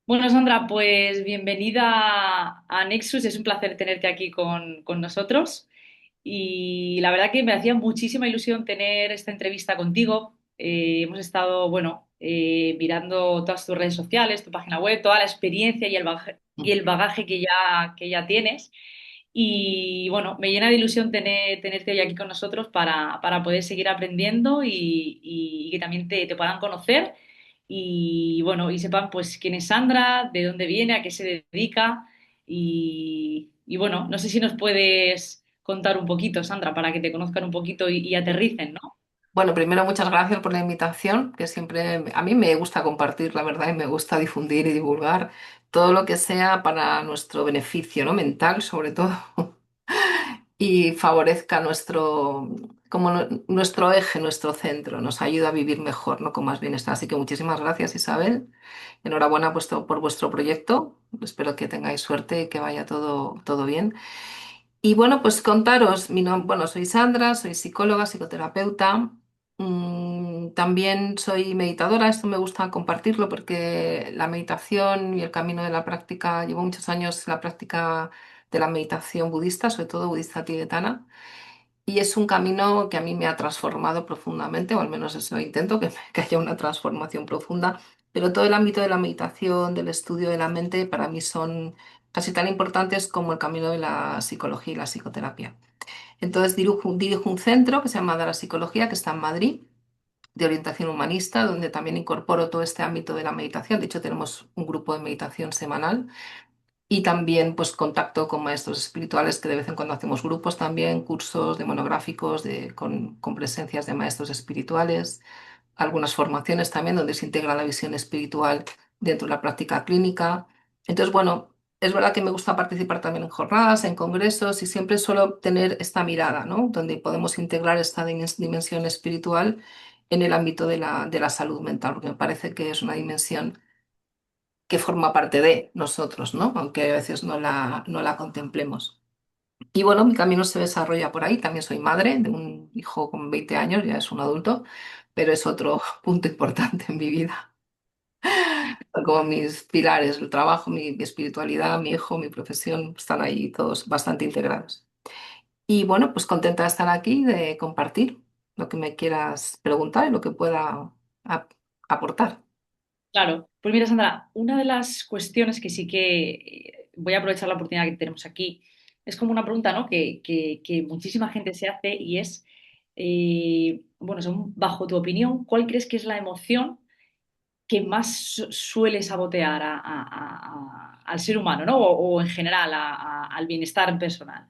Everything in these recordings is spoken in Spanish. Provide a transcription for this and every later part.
Bueno, Sandra, pues bienvenida a Nexus. Es un placer tenerte aquí con nosotros. Y la verdad que me hacía muchísima ilusión tener esta entrevista contigo. Hemos estado, bueno, mirando todas tus redes sociales, tu página web, toda la experiencia y el bagaje que ya tienes. Y bueno, me llena de ilusión tenerte hoy aquí con nosotros para poder seguir aprendiendo y que también te puedan conocer y bueno, y sepan pues quién es Sandra, de dónde viene, a qué se dedica y bueno, no sé si nos puedes contar un poquito, Sandra, para que te conozcan un poquito y aterricen, ¿no? Bueno, primero muchas gracias por la invitación, que siempre a mí me gusta compartir, la verdad, y me gusta difundir y divulgar todo lo que sea para nuestro beneficio, ¿no? Mental, sobre todo, y favorezca nuestro eje, nuestro centro, nos ayuda a vivir mejor, ¿no? Con más bienestar. Así que muchísimas gracias, Isabel. Enhorabuena por vuestro proyecto. Espero que tengáis suerte y que vaya todo bien. Y bueno, pues contaros, bueno, soy Sandra, soy psicóloga, psicoterapeuta. También soy meditadora, esto me gusta compartirlo porque la meditación y el camino de la práctica, llevo muchos años en la práctica de la meditación budista, sobre todo budista tibetana, y es un camino que a mí me ha transformado profundamente, o al menos eso intento, que haya una transformación profunda, pero todo el ámbito de la meditación, del estudio de la mente, para mí son casi tan importantes como el camino de la psicología y la psicoterapia. Entonces dirijo un centro que se llama Dara Psicología, que está en Madrid, de orientación humanista, donde también incorporo todo este ámbito de la meditación. De hecho, tenemos un grupo de meditación semanal y también pues contacto con maestros espirituales que de vez en cuando hacemos grupos también, cursos de monográficos con presencias de maestros espirituales, algunas formaciones también donde se integra la visión espiritual dentro de la práctica clínica. Entonces, bueno, es verdad que me gusta participar también en jornadas, en congresos y siempre suelo tener esta mirada, ¿no? Donde podemos integrar esta dimensión espiritual en el ámbito de la salud mental, porque me parece que es una dimensión que forma parte de nosotros, ¿no? Aunque a veces no la contemplemos. Y bueno, mi camino se desarrolla por ahí. También soy madre de un hijo con 20 años, ya es un adulto, pero es otro punto importante en mi vida. Como mis pilares, el trabajo, mi espiritualidad, mi hijo, mi profesión, están ahí todos bastante integrados. Y bueno, pues contenta de estar aquí, de compartir lo que me quieras preguntar y lo que pueda ap- aportar. Claro, pues mira, Sandra, una de las cuestiones que sí que voy a aprovechar la oportunidad que tenemos aquí, es como una pregunta, ¿no? Que muchísima gente se hace y es, bueno, bajo tu opinión, ¿cuál crees que es la emoción que más suele sabotear al ser humano, ¿no? O en general al bienestar personal.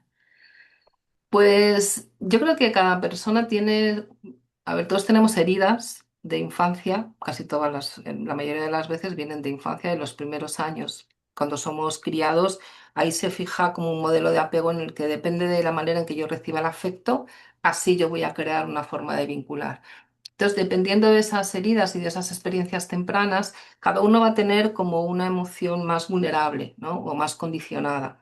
Pues yo creo que cada persona tiene, a ver, todos tenemos heridas de infancia, casi todas la mayoría de las veces vienen de infancia, de los primeros años. Cuando somos criados, ahí se fija como un modelo de apego en el que depende de la manera en que yo reciba el afecto, así yo voy a crear una forma de vincular. Entonces, dependiendo de esas heridas y de esas experiencias tempranas, cada uno va a tener como una emoción más vulnerable, ¿no? O más condicionada.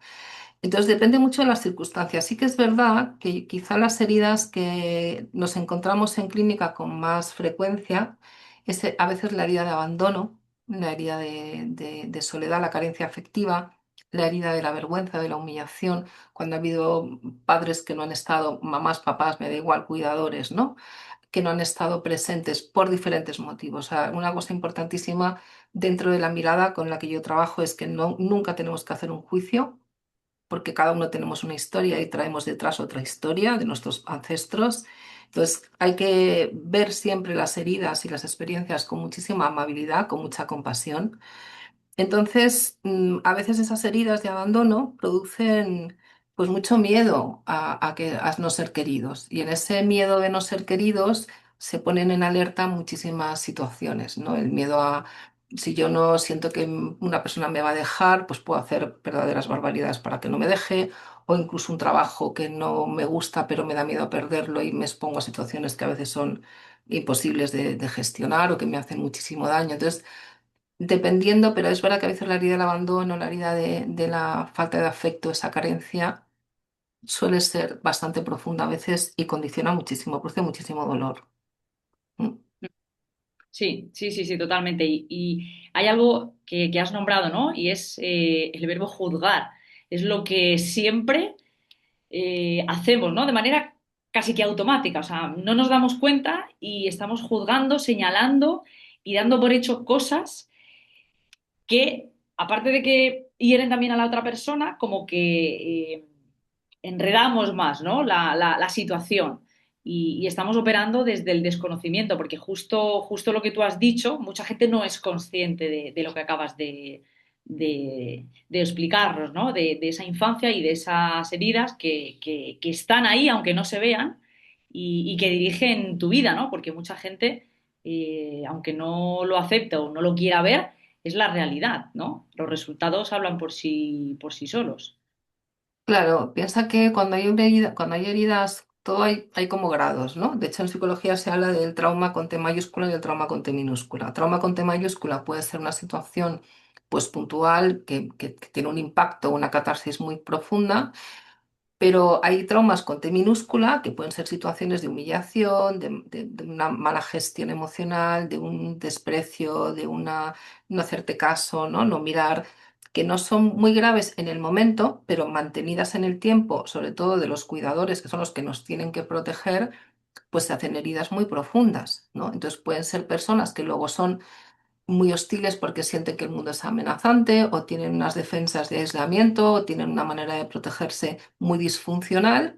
Entonces depende mucho de las circunstancias. Sí que es verdad que quizá las heridas que nos encontramos en clínica con más frecuencia es a veces la herida de abandono, la herida de soledad, la carencia afectiva, la herida de la vergüenza, de la humillación, cuando ha habido padres que no han estado, mamás, papás, me da igual, cuidadores, ¿no? Que no han estado presentes por diferentes motivos. O sea, una cosa importantísima dentro de la mirada con la que yo trabajo es que nunca tenemos que hacer un juicio porque cada uno tenemos una historia y traemos detrás otra historia de nuestros ancestros. Entonces hay que ver siempre las heridas y las experiencias con muchísima amabilidad, con mucha compasión. Entonces, a veces esas heridas de abandono producen pues mucho miedo a no ser queridos. Y en ese miedo de no ser queridos se ponen en alerta muchísimas situaciones, ¿no? El miedo a, si yo no siento que una persona me va a dejar, pues puedo hacer verdaderas barbaridades para que no me deje, o incluso un trabajo que no me gusta, pero me da miedo a perderlo y me expongo a situaciones que a veces son imposibles de gestionar o que me hacen muchísimo daño. Entonces, dependiendo, pero es verdad que a veces la herida del abandono, la herida de la falta de afecto, esa carencia, suele ser bastante profunda a veces y condiciona muchísimo, produce muchísimo dolor. Mm. Sí, sí, sí, sí, totalmente. hay algo que has nombrado, ¿no? Y es el verbo juzgar. Es lo que siempre hacemos, ¿no? De manera casi que automática. O sea, no nos damos cuenta y estamos juzgando, señalando y dando por hecho cosas que, aparte de que hieren también a la otra persona, como que enredamos más, ¿no? La situación. Y estamos operando desde el desconocimiento, porque justo lo que tú has dicho, mucha gente no es consciente de lo que acabas de explicarnos, ¿no? De esa infancia y de esas heridas que están ahí, aunque no se vean, y que dirigen tu vida, ¿no? Porque mucha gente, aunque no lo acepte o no lo quiera ver, es la realidad, ¿no? Los resultados hablan por sí solos. Claro, piensa que cuando hay heridas, todo hay como grados, ¿no? De hecho, en psicología se habla del trauma con T mayúscula y el trauma con T minúscula. Trauma con T mayúscula puede ser una situación pues puntual que tiene un impacto, una catarsis muy profunda. Pero hay traumas con T minúscula que pueden ser situaciones de humillación, de una mala gestión emocional, de un desprecio, no hacerte caso, ¿no? No mirar, que no son muy graves en el momento, pero mantenidas en el tiempo, sobre todo de los cuidadores, que son los que nos tienen que proteger, pues se hacen heridas muy profundas, ¿no? Entonces pueden ser personas que luego son muy hostiles porque sienten que el mundo es amenazante o tienen unas defensas de aislamiento o tienen una manera de protegerse muy disfuncional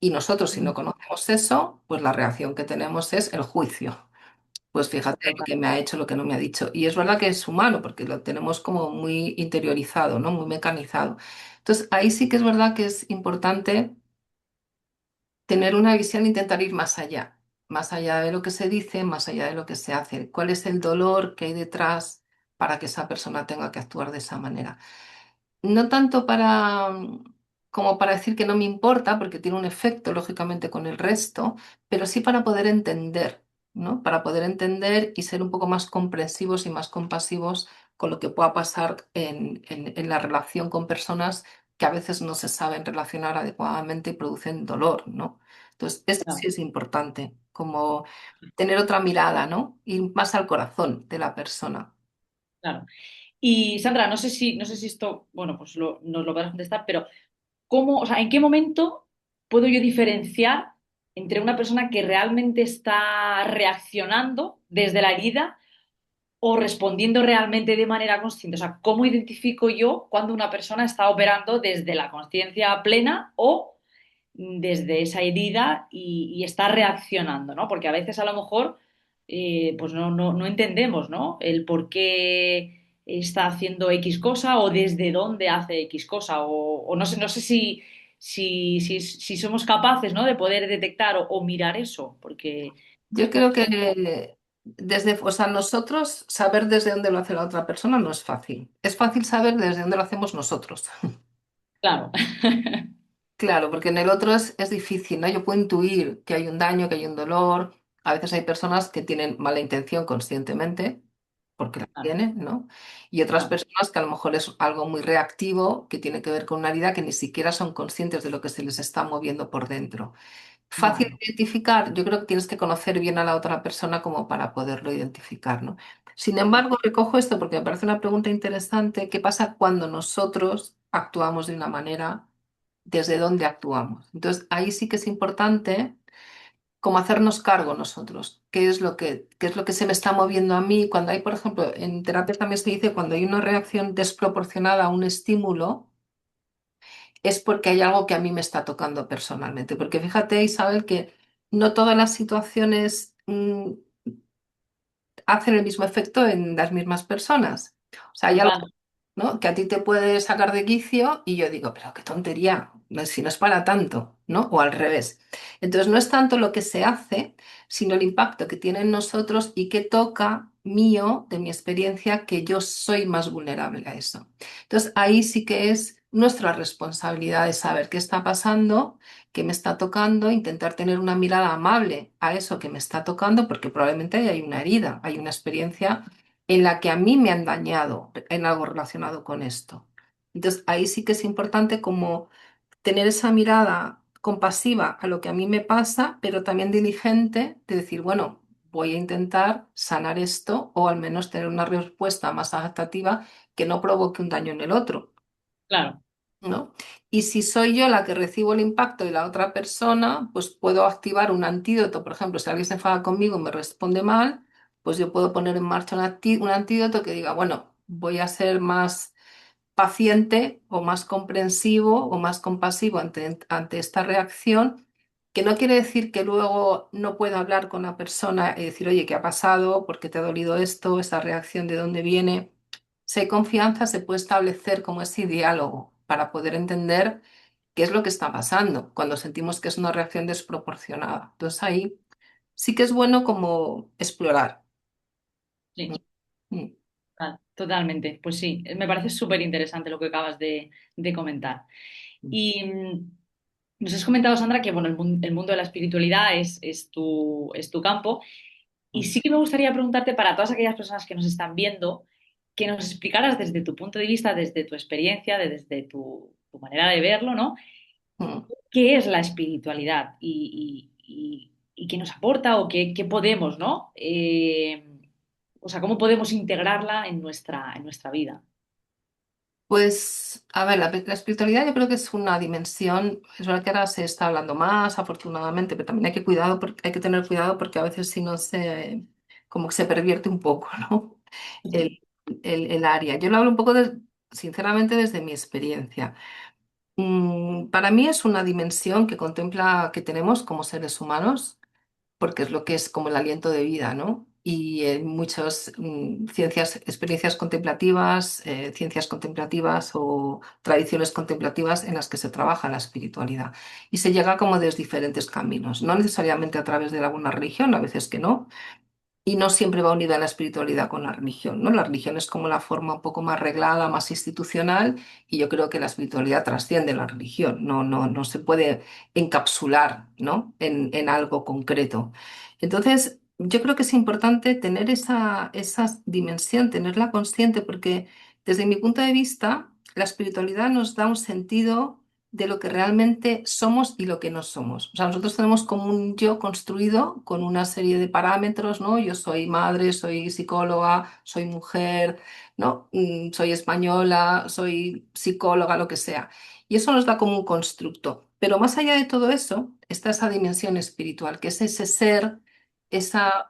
y nosotros si no conocemos eso, pues la reacción que tenemos es el juicio. Pues fíjate lo que me ha hecho, lo que no me ha dicho. Y es verdad que es humano porque lo tenemos como muy interiorizado, ¿no? Muy mecanizado. Entonces ahí sí que es verdad que es importante tener una visión, intentar ir más allá de lo que se dice, más allá de lo que se hace. ¿Cuál es el dolor que hay detrás para que esa persona tenga que actuar de esa manera? No tanto como para decir que no me importa, porque tiene un efecto, lógicamente, con el resto, pero sí para poder entender, ¿no? Para poder entender y ser un poco más comprensivos y más compasivos con lo que pueda pasar en la relación con personas que a veces no se saben relacionar adecuadamente y producen dolor, ¿no? Entonces, esto sí Claro, es importante, como tener otra mirada, ¿no? Ir más al corazón de la persona. claro. Y Sandra, no sé si esto, bueno, pues nos lo podrás contestar, pero ¿cómo, o sea, en qué momento puedo yo diferenciar entre una persona que realmente está reaccionando desde la herida o respondiendo realmente de manera consciente? O sea, ¿cómo identifico yo cuando una persona está operando desde la conciencia plena o desde esa herida y está reaccionando, ¿no? Porque a veces a lo mejor pues no entendemos, ¿no? El por qué está haciendo X cosa o desde dónde hace X cosa o no sé si somos capaces, ¿no? De poder detectar o mirar eso, porque Yo creo que o sea, nosotros saber desde dónde lo hace la otra persona no es fácil. Es fácil saber desde dónde lo hacemos nosotros. claro, Claro, porque en el otro es difícil, ¿no? Yo puedo intuir que hay un daño, que hay un dolor. A veces hay personas que tienen mala intención conscientemente, porque la claro, tienen, ¿no? Y otras claro, personas que a lo mejor es algo muy reactivo, que tiene que ver con una herida que ni siquiera son conscientes de lo que se les está moviendo por dentro. Fácil vale, de identificar, yo creo que tienes que conocer bien a la otra persona como para poderlo identificar, ¿no? Sin embargo, recojo esto porque me parece una pregunta interesante. ¿Qué pasa cuando nosotros actuamos de una manera? ¿Desde dónde actuamos? Entonces, ahí sí que es importante como hacernos cargo nosotros. Qué es lo que se me está moviendo a mí? Cuando hay, por ejemplo, en terapia también se dice cuando hay una reacción desproporcionada a un estímulo, es porque hay algo que a mí me está tocando personalmente. Porque fíjate, Isabel, que no todas las situaciones hacen el mismo efecto en las mismas personas. O sea, hay algo, vale, ¿no? Que a ti te puede sacar de quicio y yo digo, pero qué tontería, si no es para tanto, ¿no? O al revés. Entonces, no es tanto lo que se hace, sino el impacto que tiene en nosotros y que toca mío, de mi experiencia, que yo soy más vulnerable a eso. Entonces, ahí sí que es nuestra responsabilidad de saber qué está pasando, qué me está tocando, intentar tener una mirada amable a eso que me está tocando, porque probablemente ahí hay una herida, hay una experiencia en la que a mí me han dañado en algo relacionado con esto. Entonces, ahí sí que es importante como tener esa mirada compasiva a lo que a mí me pasa, pero también diligente de decir, bueno, voy a intentar sanar esto o al menos tener una respuesta más adaptativa que no provoque un daño en el otro. claro, ¿No? Y si soy yo la que recibo el impacto y la otra persona, pues puedo activar un antídoto. Por ejemplo, si alguien se enfada conmigo y me responde mal, pues yo puedo poner en marcha un antídoto que diga, bueno, voy a ser más paciente o más comprensivo o más compasivo ante esta reacción, que no quiere decir que luego no pueda hablar con la persona y decir, oye, ¿qué ha pasado? ¿Por qué te ha dolido esto? ¿Esa reacción de dónde viene? Si hay confianza, se puede establecer como ese diálogo para poder entender qué es lo que está pasando cuando sentimos que es una reacción desproporcionada. Entonces ahí sí que es bueno como explorar. sí, Mm, totalmente. Pues sí, me parece súper interesante lo que acabas de comentar. mm, Y nos has comentado, Sandra, que bueno, el mundo de la espiritualidad es tu campo. Y mm, sí que me gustaría preguntarte para todas aquellas personas que nos están viendo, que nos explicaras desde tu punto de vista, desde tu experiencia, desde tu manera de verlo, ¿no? mm. ¿Qué es la espiritualidad y qué nos aporta o qué podemos, ¿no? O sea, ¿cómo podemos integrarla en nuestra vida? Pues, a ver, la espiritualidad yo creo que es una dimensión, es verdad que ahora se está hablando más, afortunadamente, pero también hay que tener cuidado porque a veces si no se, como que se pervierte un poco, ¿no? Ujú. El, el área. Yo lo hablo un poco, sinceramente, desde mi experiencia. Para mí es una dimensión que contempla que tenemos como seres humanos porque es lo que es como el aliento de vida, ¿no? Y muchas ciencias, experiencias contemplativas, ciencias contemplativas o tradiciones contemplativas en las que se trabaja la espiritualidad. Y se llega como desde diferentes caminos, no necesariamente a través de alguna religión, a veces que no, y no siempre va unida la espiritualidad con la religión, ¿no? La religión es como la forma un poco más reglada, más institucional, y yo creo que la espiritualidad trasciende la religión, no se puede encapsular, ¿no? en algo concreto. Entonces, yo creo que es importante tener esa dimensión, tenerla consciente, porque desde mi punto de vista, la espiritualidad nos da un sentido de lo que realmente somos y lo que no somos. O sea, nosotros tenemos como un yo construido con una serie de parámetros, ¿no? Yo soy madre, soy psicóloga, soy mujer, ¿no? Soy española, soy psicóloga, lo que sea. Y eso nos da como un constructo. Pero más allá de todo eso, está esa dimensión espiritual, que es ese ser, esa,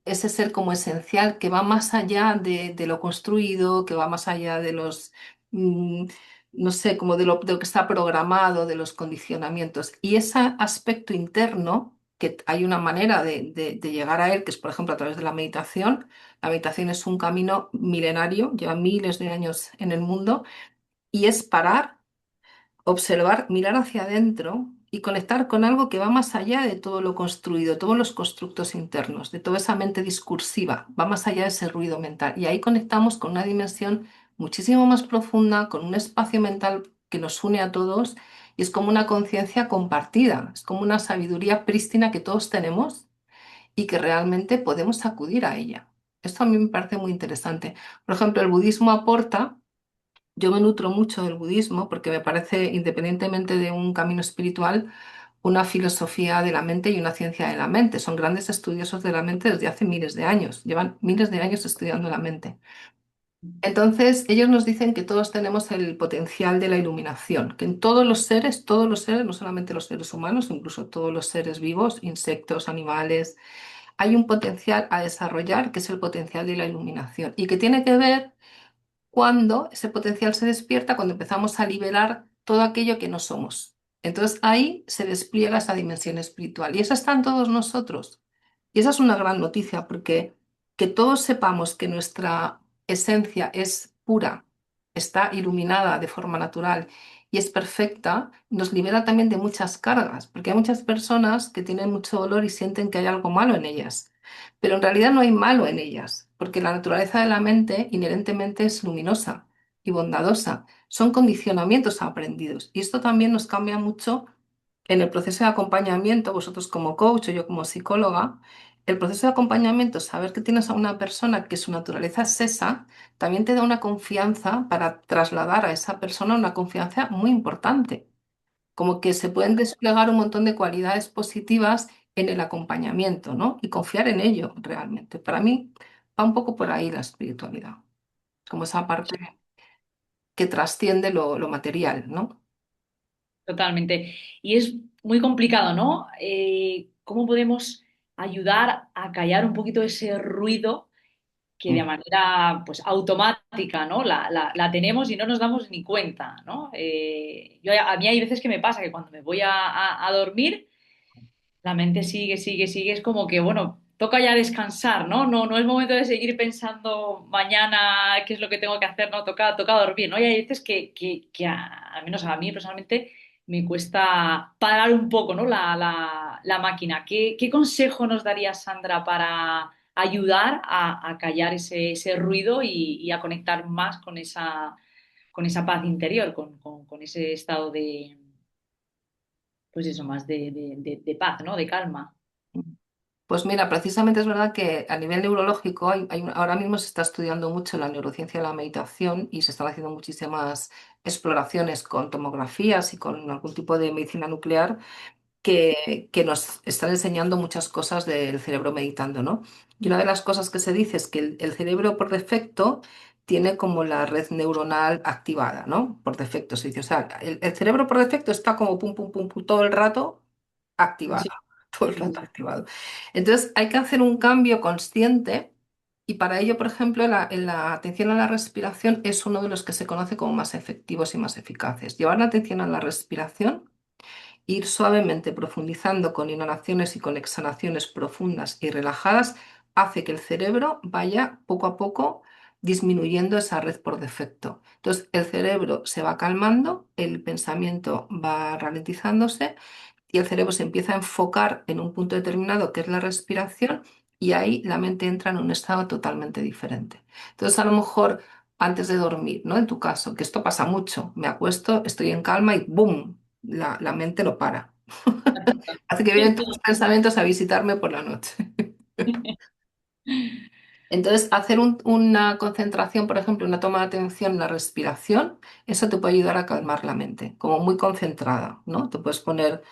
ese ser como esencial que va más allá de lo construido, que va más allá de los mm, no sé, como de lo que está programado, de los condicionamientos. Y ese aspecto interno, que hay una manera de llegar a él, que es, por ejemplo, a través de la meditación. La meditación es un camino milenario, lleva miles de años en el mundo, y es parar, observar, mirar hacia adentro y conectar con algo que va más allá de todo lo construido, todos los constructos internos, de toda esa mente discursiva, va más allá de ese ruido mental. Y ahí conectamos con una dimensión muchísimo más profunda, con un espacio mental que nos une a todos y es como una conciencia compartida, es como una sabiduría prístina que todos tenemos y que realmente podemos acudir a ella. Esto a mí me parece muy interesante. Por ejemplo, el budismo aporta. Yo me nutro mucho del budismo porque me parece, independientemente de un camino espiritual, una filosofía de la mente y una ciencia de la mente. Son grandes estudiosos de la mente desde hace miles de años. Llevan miles de años estudiando la mente. Entonces, ellos nos dicen que todos tenemos el potencial de la iluminación, que en todos los seres, no solamente los seres humanos, incluso todos los seres vivos, insectos, animales, hay un potencial a desarrollar que es el potencial de la iluminación y que tiene que ver cuando ese potencial se despierta, cuando empezamos a liberar todo aquello que no somos. Entonces ahí se despliega esa dimensión espiritual y esa está en todos nosotros. Y esa es una gran noticia porque que todos sepamos que nuestra esencia es pura, está iluminada de forma natural y es perfecta, nos libera también de muchas cargas, porque hay muchas personas que tienen mucho dolor y sienten que hay algo malo en ellas. Pero en realidad no hay malo en ellas, porque la naturaleza de la mente inherentemente es luminosa y bondadosa. Son condicionamientos aprendidos. Y esto también nos cambia mucho en el proceso de acompañamiento, vosotros como coach o yo como psicóloga. El proceso de acompañamiento, saber que tienes a una persona que su naturaleza es esa, también te da una confianza para trasladar a esa persona una confianza muy importante como que se pueden desplegar un montón de cualidades positivas en el acompañamiento, ¿no? Y confiar en ello realmente. Para mí va un poco por ahí la espiritualidad, como esa parte que trasciende lo material, ¿no? Totalmente. Y es muy complicado, ¿no? ¿Cómo podemos ayudar a callar un poquito ese ruido que de Mm. manera pues automática, ¿no? La tenemos y no nos damos ni cuenta, ¿no? A mí hay veces que me pasa que cuando me voy a dormir, la mente sigue, sigue, sigue, es como que, bueno, toca ya descansar, ¿no? No es momento de seguir pensando mañana qué es lo que tengo que hacer, ¿no? Toca dormir, ¿no? Y hay veces al menos a mí personalmente, me cuesta parar un poco, ¿no? La máquina. ¿Qué consejo nos daría Sandra para ayudar a callar ese ruido y a conectar más con esa paz interior, con ese estado de, pues eso, más de paz, ¿no? De calma. Pues mira, precisamente es verdad que a nivel neurológico ahora mismo se está estudiando mucho la neurociencia de la meditación y se están haciendo muchísimas exploraciones con tomografías y con algún tipo de medicina nuclear que nos están enseñando muchas cosas del cerebro meditando, ¿no? Y una de las cosas que se dice es que el cerebro por defecto tiene como la red neuronal activada, ¿no? Por defecto se dice. O sea, el cerebro por defecto está como pum, pum, pum, pum, todo el rato activado, Sí. todo el rato activado. Entonces hay que hacer un cambio consciente y para ello, por ejemplo, la atención a la respiración es uno de los que se conoce como más efectivos y más eficaces. Llevar la atención a la respiración, ir suavemente profundizando con inhalaciones y con exhalaciones profundas y relajadas, hace que el cerebro vaya poco a poco disminuyendo esa red por defecto. Entonces, el cerebro se va calmando, el pensamiento va ralentizándose y el cerebro se empieza a enfocar en un punto determinado que es la respiración y ahí la mente entra en un estado totalmente diferente. Entonces, a lo mejor antes de dormir, ¿no? En tu caso, que esto pasa mucho, me acuesto, estoy en calma y ¡boom! La mente lo para. Así que vienen todos los pensamientos a visitarme por la noche. Entonces, hacer una concentración, por ejemplo, una toma de atención en la respiración, eso te puede ayudar a calmar la mente, como muy concentrada, ¿no? Te puedes poner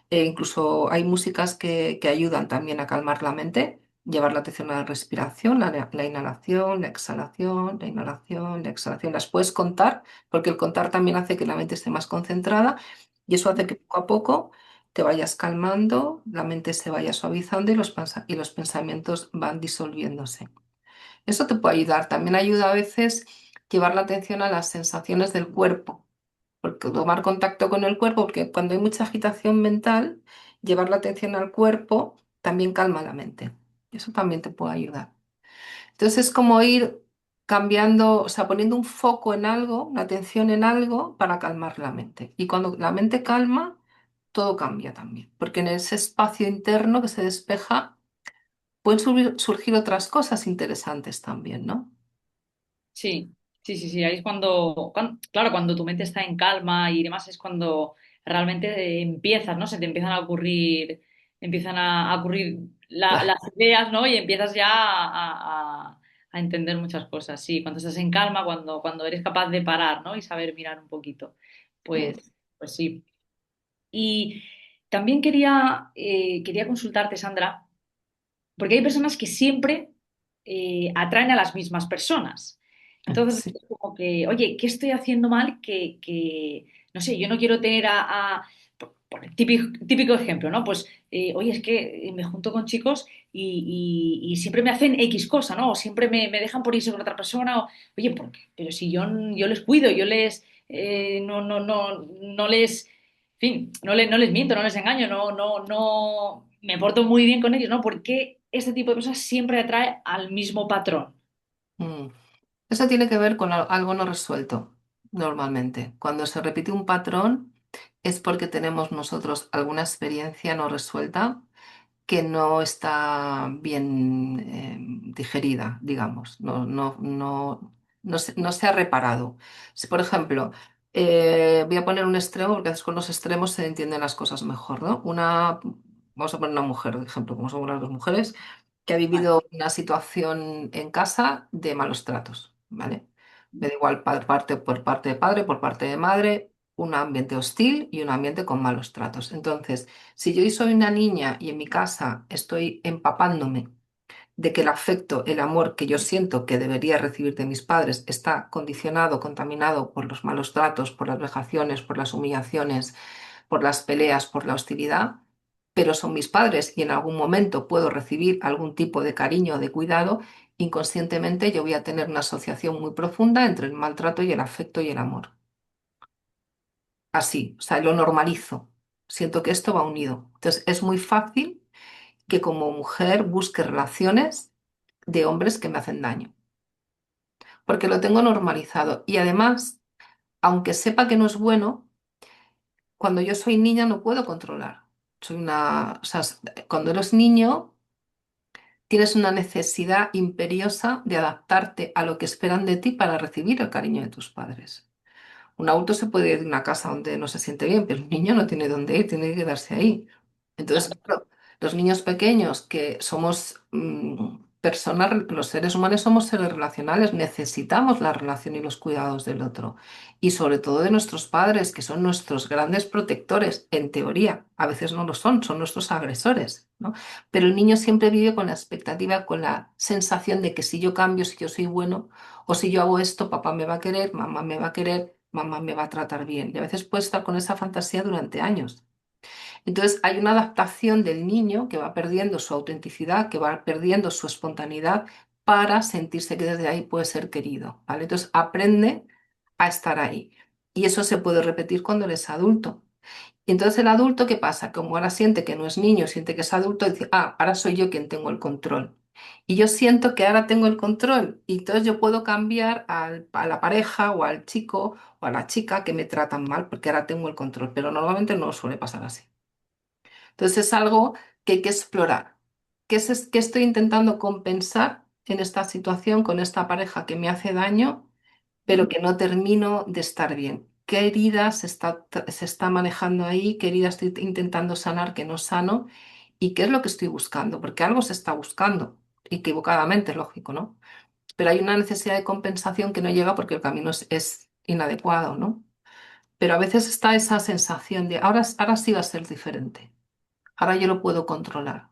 incluso hay músicas que ayudan también a calmar la mente, llevar la atención a la respiración, la inhalación, la exhalación, la inhalación, la exhalación. Las puedes contar, porque el contar también hace que la mente esté más concentrada y eso hace que poco a poco te vayas calmando, la mente se vaya suavizando y y los pensamientos van disolviéndose. Eso te puede ayudar. También ayuda a veces llevar la atención a las sensaciones del cuerpo, porque tomar contacto con el cuerpo, porque cuando hay mucha agitación mental, llevar la atención al cuerpo también calma la mente. Eso también te puede ayudar. Entonces es como ir cambiando, o sea, poniendo un foco en algo, una atención en algo para calmar la mente. Y cuando la mente calma, todo cambia también, porque en ese espacio interno que se despeja pueden surgir otras cosas interesantes también, ¿no? Sí, sí, sí, sí. Ahí es claro, cuando tu mente está en calma y demás, es cuando realmente empiezas, ¿no? Se te empiezan a ocurrir Claro. las ideas, ¿no? Y empiezas ya a entender muchas cosas. Sí, cuando estás en calma, cuando eres capaz de parar, ¿no? Y saber mirar un poquito. Pues sí. Y también quería consultarte, Sandra, porque hay personas que siempre atraen a las mismas personas. Entonces, Sí. es como que, oye, ¿qué estoy haciendo mal? No sé, yo no quiero tener por el típico ejemplo, ¿no? Pues, oye, es que me junto con chicos y siempre me hacen X cosa, ¿no? O siempre me dejan por irse con otra persona. Oye, ¿por qué? Pero si yo les cuido, no les, en fin, no les miento, no les engaño, no, me porto muy bien con ellos, ¿no? ¿Por qué este tipo de cosas siempre atrae al mismo patrón? Mm. Eso tiene que ver con algo no resuelto, normalmente. Cuando se repite un patrón es porque tenemos nosotros alguna experiencia no resuelta que no está bien digerida, digamos, no se ha reparado. Si, por ejemplo, voy a poner un extremo porque a veces con los extremos se entienden las cosas mejor, ¿no? Vamos a poner una mujer, por ejemplo, como somos las dos mujeres, que ha Vale. vivido una situación en casa de malos tratos, ¿vale? Me da igual por parte de padre, por parte de madre. un ambiente hostil y un ambiente con malos tratos. Entonces, si yo hoy soy una niña y en mi casa estoy empapándome de que el afecto, el amor que yo siento que debería recibir de mis padres está condicionado, contaminado por los malos tratos, por las vejaciones, por las humillaciones, por las peleas, por la hostilidad, pero son mis padres y en algún momento puedo recibir algún tipo de cariño o de cuidado, inconscientemente yo voy a tener una asociación muy profunda entre el maltrato y el afecto y el amor. Así, o sea, lo normalizo. Siento que esto va unido. Entonces, es muy fácil que como mujer busque relaciones de hombres que me hacen daño, porque lo tengo normalizado. Y además, aunque sepa que no es bueno, cuando yo soy niña no puedo controlar. Soy una, o sea, cuando eres niño tienes una necesidad imperiosa de adaptarte a lo que esperan de ti para recibir el cariño de tus padres. Un adulto se puede ir de una casa donde no se siente bien, pero un niño no tiene dónde ir, tiene que quedarse ahí. Entonces, claro, los niños pequeños que somos personas, los seres humanos somos seres relacionales, necesitamos la relación y los cuidados del otro. Y sobre todo de nuestros padres, que son nuestros grandes protectores, en teoría. A veces no lo son, son nuestros agresores, ¿no? Pero el niño siempre vive con la expectativa, con la sensación de que si yo cambio, si yo soy bueno, o si yo hago esto, papá me va a querer, mamá me va a querer, mamá me va a tratar bien. Y a veces puede estar con esa fantasía durante años. Entonces hay una adaptación del niño que va perdiendo su autenticidad, que va perdiendo su espontaneidad para sentirse que desde ahí puede ser querido, ¿vale? Entonces aprende a estar ahí. Y eso se puede repetir cuando eres adulto. Y entonces el adulto, ¿qué pasa? Como ahora siente que no es niño, siente que es adulto, dice, ah, ahora soy yo quien tengo el control. Y yo siento que ahora tengo el control y entonces yo puedo cambiar a la pareja o al chico o a la chica que me tratan mal porque ahora tengo el control, pero normalmente no suele pasar así. Entonces es algo que hay que explorar. ¿Qué estoy intentando compensar en esta situación con esta pareja que me hace daño, pero que no termino de estar bien? ¿Qué heridas se está manejando ahí? ¿Qué heridas estoy intentando sanar que no sano? ¿Y qué es lo que estoy buscando? Porque algo se está buscando, equivocadamente, lógico, ¿no? Pero hay una necesidad de compensación que no llega porque el camino es inadecuado, ¿no? Pero a veces está esa sensación de ahora sí va a ser diferente. Ahora yo lo puedo controlar.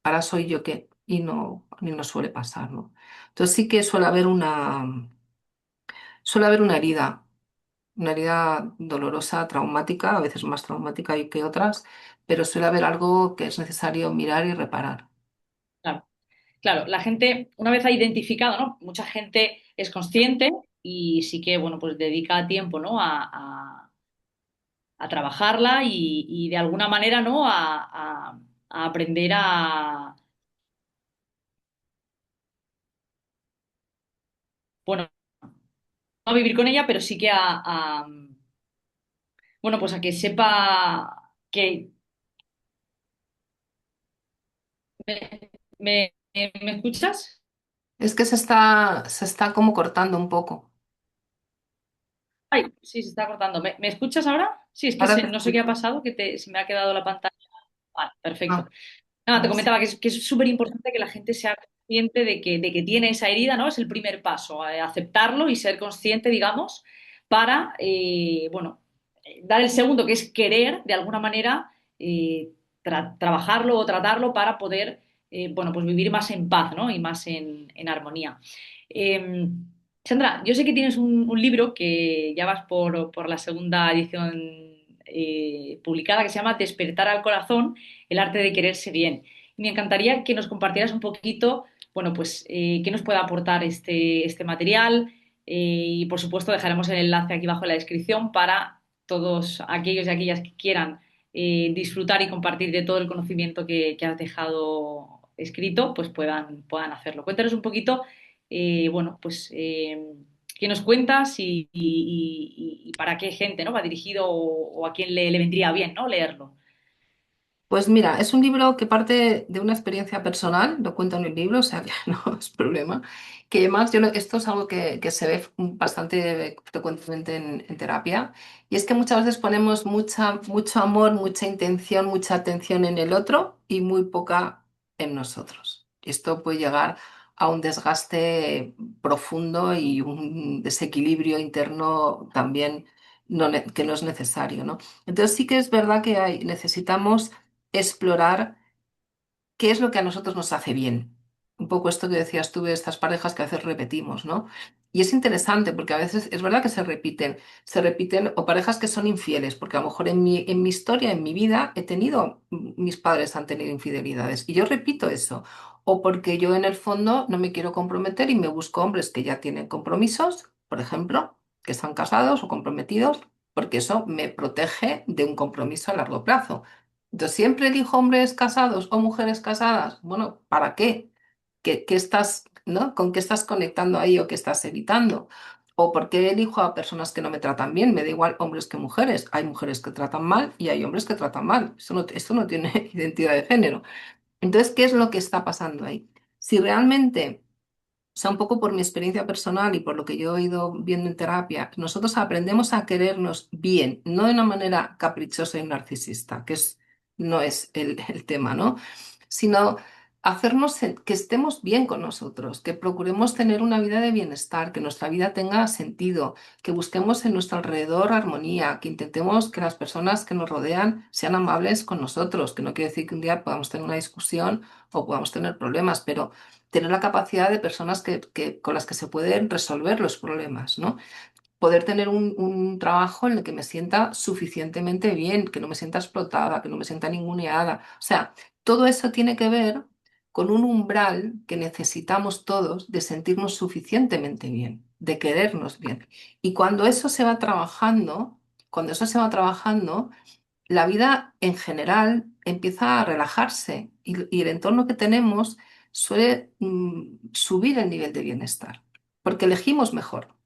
Ahora soy yo que, y no suele pasar, ¿no? Entonces sí que suele haber una herida dolorosa, traumática, a veces más traumática que otras, pero suele haber algo que es necesario mirar y reparar. Claro. Claro, la gente, una vez ha identificado, ¿no? Mucha gente es consciente y sí que, bueno, pues dedica tiempo, ¿no? A trabajarla y de alguna manera, ¿no? A aprender bueno, no a vivir con ella, pero sí que bueno, pues a que sepa que ¿me escuchas? Es que se está como cortando un poco. Ay, sí, se está cortando. ¿Me escuchas ahora? Sí, es que Ahora te no sé qué ha escucho. pasado, se me ha quedado la pantalla. Vale, perfecto. Ah, Nada, a te ver si- comentaba que es súper importante que la gente sea consciente de que tiene esa herida, ¿no? Es el primer paso, aceptarlo y ser consciente, digamos, para, bueno, dar el segundo, que es querer, de alguna manera, trabajarlo o tratarlo para poder, bueno, pues vivir más en paz, ¿no? Y más en armonía. Eh, Sandra, yo sé que tienes un libro que ya vas por la segunda edición publicada, que se llama Despertar al corazón, el arte de quererse bien. Y me encantaría que nos compartieras un poquito, bueno, pues qué nos puede aportar este material y por supuesto dejaremos el enlace aquí abajo en la descripción para todos aquellos y aquellas que quieran disfrutar y compartir de todo el conocimiento que has dejado escrito, pues puedan hacerlo. Cuéntanos un poquito, bueno, pues qué nos cuentas y para qué gente, ¿no? Va dirigido o a quién le vendría bien, ¿no? Leerlo. Pues mira, es un libro que parte de una experiencia personal, lo cuento en el libro, o sea que no es problema. Que además esto es algo que se ve bastante frecuentemente en terapia, y es que muchas veces ponemos mucho amor, mucha intención, mucha atención en el otro y muy poca en nosotros. Y esto puede llegar a un desgaste profundo y un desequilibrio interno también que no es necesario, ¿no? Entonces sí que es verdad que necesitamos explorar qué es lo que a nosotros nos hace bien. Un poco esto que decías tú de estas parejas que a veces repetimos, ¿no? Y es interesante porque a veces es verdad que se repiten o parejas que son infieles, porque a lo mejor en mi historia, en mi vida, he tenido, mis padres han tenido infidelidades y yo repito eso. O porque yo en el fondo no me quiero comprometer y me busco hombres que ya tienen compromisos, por ejemplo, que están casados o comprometidos, porque eso me protege de un compromiso a largo plazo. Entonces, siempre elijo hombres casados o mujeres casadas. Bueno, ¿para qué? ¿Qué estás, no? ¿Con qué estás conectando ahí o qué estás evitando? ¿O por qué elijo a personas que no me tratan bien? Me da igual hombres que mujeres. Hay mujeres que tratan mal y hay hombres que tratan mal. Esto no tiene identidad de género. Entonces, ¿qué es lo que está pasando ahí? Si realmente, o sea, un poco por mi experiencia personal y por lo que yo he ido viendo en terapia, nosotros aprendemos a querernos bien, no de una manera caprichosa y narcisista, no es el tema, ¿no? Sino hacernos que estemos bien con nosotros, que procuremos tener una vida de bienestar, que nuestra vida tenga sentido, que busquemos en nuestro alrededor armonía, que intentemos que las personas que nos rodean sean amables con nosotros, que no quiere decir que un día podamos tener una discusión o podamos tener problemas, pero tener la capacidad de personas con las que se pueden resolver los problemas, ¿no? Poder tener un trabajo en el que me sienta suficientemente bien, que no me sienta explotada, que no me sienta ninguneada. O sea, todo eso tiene que ver con un umbral que necesitamos todos de sentirnos suficientemente bien, de querernos bien. Y cuando eso se va trabajando, la vida en general empieza a relajarse y el entorno que tenemos suele subir el nivel de bienestar, porque elegimos mejor.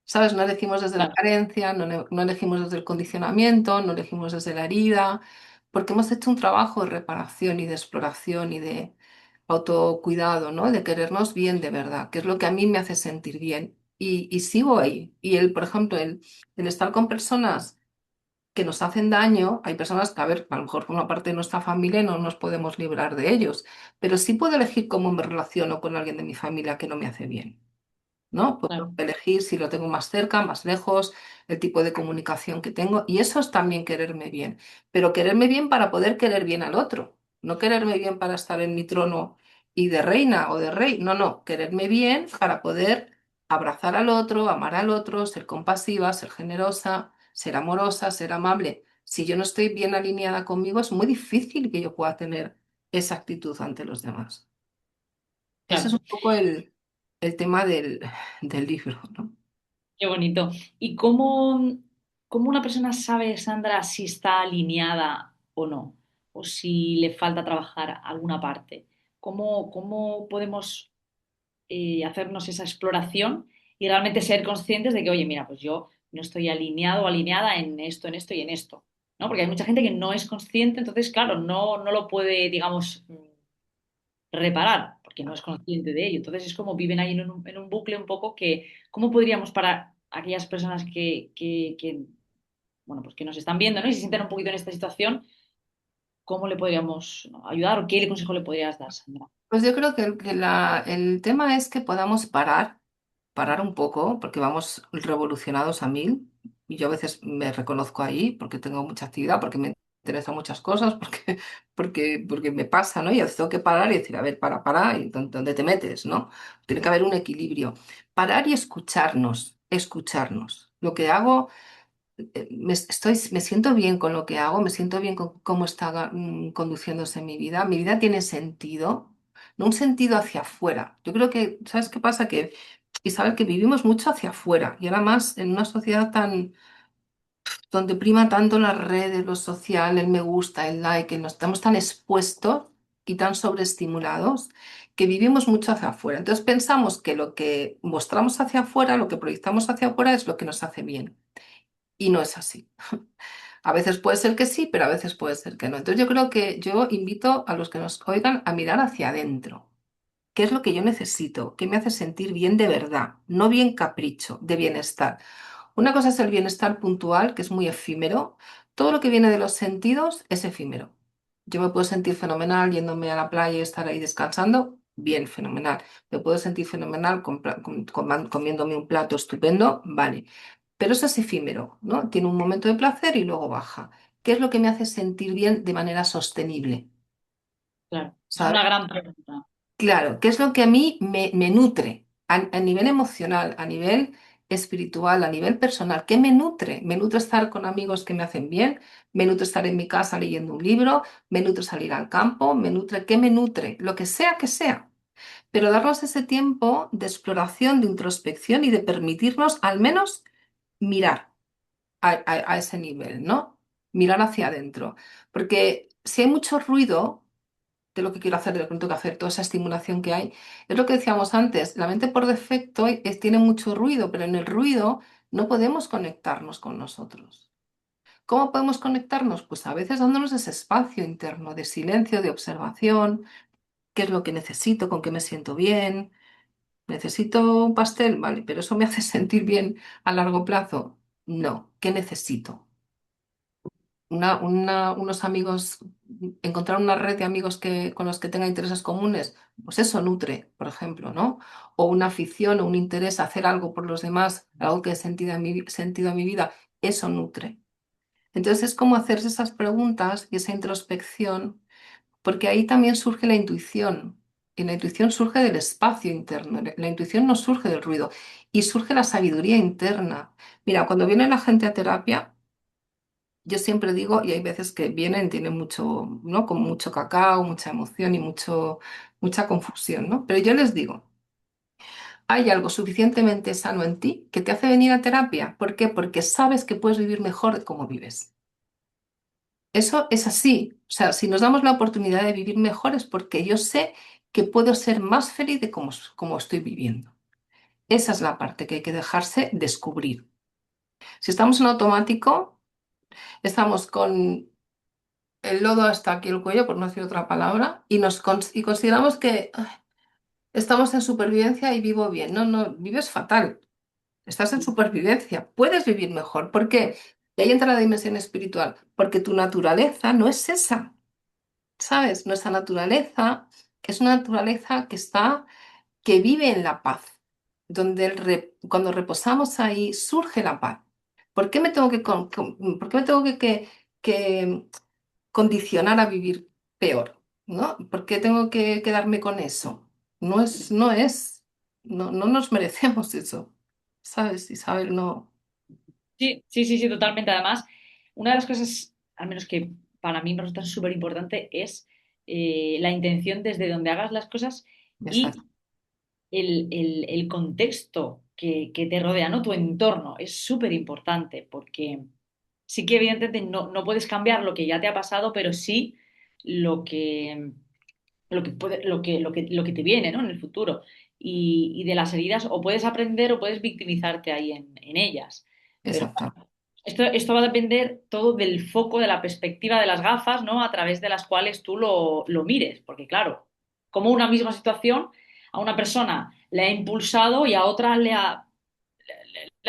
¿Sabes? No elegimos desde la Claro, carencia, no elegimos desde el condicionamiento, no elegimos desde la herida, porque hemos hecho un trabajo de reparación y de exploración y de autocuidado, ¿no? De querernos bien de verdad, que es lo que a mí me hace sentir bien. Y sigo ahí. Por ejemplo, el estar con personas que nos hacen daño, hay personas que, a ver, a lo mejor forman parte de nuestra familia y no nos podemos librar de ellos, pero sí puedo elegir cómo me relaciono con alguien de mi familia que no me hace bien. ¿No? Puedo claro, elegir si lo tengo más cerca, más lejos, el tipo de comunicación que tengo, y eso es también quererme bien, pero quererme bien para poder querer bien al otro, no quererme bien para estar en mi trono y de reina o de rey, no, no, quererme bien para poder abrazar al otro, amar al otro, ser compasiva, ser generosa, ser amorosa, ser amable. Si yo no estoy bien alineada conmigo, es muy difícil que yo pueda tener esa actitud ante los demás. Ese es claro. un poco el tema del libro, ¿no? Qué bonito. ¿Y cómo una persona sabe, Sandra, si está alineada o no? O si le falta trabajar alguna parte. ¿Cómo podemos hacernos esa exploración y realmente ser conscientes de que, oye, mira, pues yo no estoy alineado o alineada en esto y en esto? ¿No? Porque hay mucha gente que no es consciente, entonces, claro, no lo puede, digamos, reparar, porque no es consciente de ello. Entonces es como viven ahí en un bucle un poco que, ¿cómo podríamos para aquellas personas bueno, pues que nos están viendo, ¿no? Y se sienten un poquito en esta situación, ¿cómo le podríamos, ¿no?, ayudar o qué consejo le podrías dar, Sandra? Pues yo creo que el tema es que podamos parar un poco, porque vamos revolucionados a mil, y yo a veces me reconozco ahí porque tengo mucha actividad, porque me interesan muchas cosas, porque me pasa, ¿no? Y a veces tengo que parar y decir, a ver, para, y dónde te metes, ¿no? Tiene que haber un equilibrio. Parar y escucharnos, escucharnos. Lo que hago me siento bien con lo que hago, me siento bien con cómo está conduciéndose mi vida. Mi vida tiene sentido, no un sentido hacia afuera. Yo creo que, ¿sabes qué pasa? Que, Isabel, que vivimos mucho hacia afuera y ahora más en una sociedad donde prima tanto las redes, lo social, el me gusta, el like, que nos estamos tan expuestos y tan sobreestimulados que vivimos mucho hacia afuera. Entonces pensamos que lo que mostramos hacia afuera, lo que proyectamos hacia afuera es lo que nos hace bien. Y no es así. A veces puede ser que sí, pero a veces puede ser que no. Entonces yo creo que yo invito a los que nos oigan a mirar hacia adentro. ¿Qué es lo que yo necesito? ¿Qué me hace sentir bien de verdad? No bien capricho, de bienestar. Una cosa es el bienestar puntual, que es muy efímero. Todo lo que viene de los sentidos es efímero. Yo me puedo sentir fenomenal yéndome a la playa y estar ahí descansando. Bien, fenomenal. Me puedo sentir fenomenal comiéndome un plato estupendo. Vale. pero eso es efímero, ¿no? Tiene un momento de placer y luego baja. ¿Qué es lo que me hace sentir bien de manera sostenible? claro. Es ¿Sabes? una gran pregunta. Claro, ¿qué es lo que a mí me nutre a nivel emocional, a nivel espiritual, a nivel personal? ¿Qué me nutre? Me nutre estar con amigos que me hacen bien, me nutre estar en mi casa leyendo un libro, me nutre salir al campo, me nutre, ¿qué me nutre? Lo que sea. Pero darnos ese tiempo de exploración, de introspección y de permitirnos al menos mirar a ese nivel, ¿no? Mirar hacia adentro. Porque si hay mucho ruido de lo que quiero hacer, de lo que no tengo que hacer, toda esa estimulación que hay, es lo que decíamos antes, la mente por defecto tiene mucho ruido, pero en el ruido no podemos conectarnos con nosotros. ¿Cómo podemos conectarnos? Pues a veces dándonos ese espacio interno de silencio, de observación, qué es lo que necesito, con qué me siento bien. ¿Necesito un pastel? Vale, pero ¿eso me hace sentir bien a largo plazo? No. ¿Qué necesito? Unos amigos, encontrar una red de amigos con los que tenga intereses comunes, pues eso nutre, por ejemplo, ¿no? O una afición o un interés a hacer algo por los demás, algo que he sentido en mi vida, eso nutre. Entonces es como hacerse esas preguntas y esa introspección, porque ahí también surge la intuición. Y la intuición surge del espacio interno, la intuición no surge del ruido y surge la sabiduría interna. Mira, cuando viene la gente a terapia, yo siempre digo, y hay veces que vienen, tienen mucho, ¿no? Con mucho cacao, mucha emoción y mucha confusión, ¿no? Pero yo les digo, hay algo suficientemente sano en ti que te hace venir a terapia. ¿Por qué? Porque sabes que puedes vivir mejor de cómo vives. Eso es así. O sea, si nos damos la oportunidad de vivir mejor es porque yo sé que puedo ser más feliz de cómo estoy viviendo. Esa es la parte que hay que dejarse descubrir. Si estamos en automático, estamos con el lodo hasta aquí el cuello, por no decir otra palabra, y consideramos que "Ay, estamos en supervivencia y vivo bien". No, no, vives fatal. Estás en supervivencia. Puedes vivir mejor. ¿Por qué? Y ahí entra la dimensión espiritual. Porque tu naturaleza no es esa. ¿Sabes? Nuestra naturaleza es una naturaleza que vive en la paz. Donde cuando reposamos ahí surge la paz. ¿Por qué me tengo por qué me tengo que condicionar a vivir peor? ¿No? ¿Por qué tengo que quedarme con eso? No nos merecemos eso. ¿Sabes? Isabel, no. Sí, sí, sí, sí, totalmente. Además, una de las cosas, al menos que para mí me resulta súper importante, es la intención desde donde hagas las cosas Exacto. y el contexto que te rodea, ¿no? Tu entorno es súper importante porque sí que evidentemente no puedes cambiar lo que ya te ha pasado, pero sí lo que, lo que te viene, ¿no? En el futuro. Y de las heridas o puedes aprender o puedes victimizarte ahí en ellas. Pero Exacto. esto va a depender todo del foco, de la perspectiva de las gafas, ¿no? A través de las cuales tú lo mires. Porque, claro, como una misma situación a una persona le ha impulsado y a otra le ha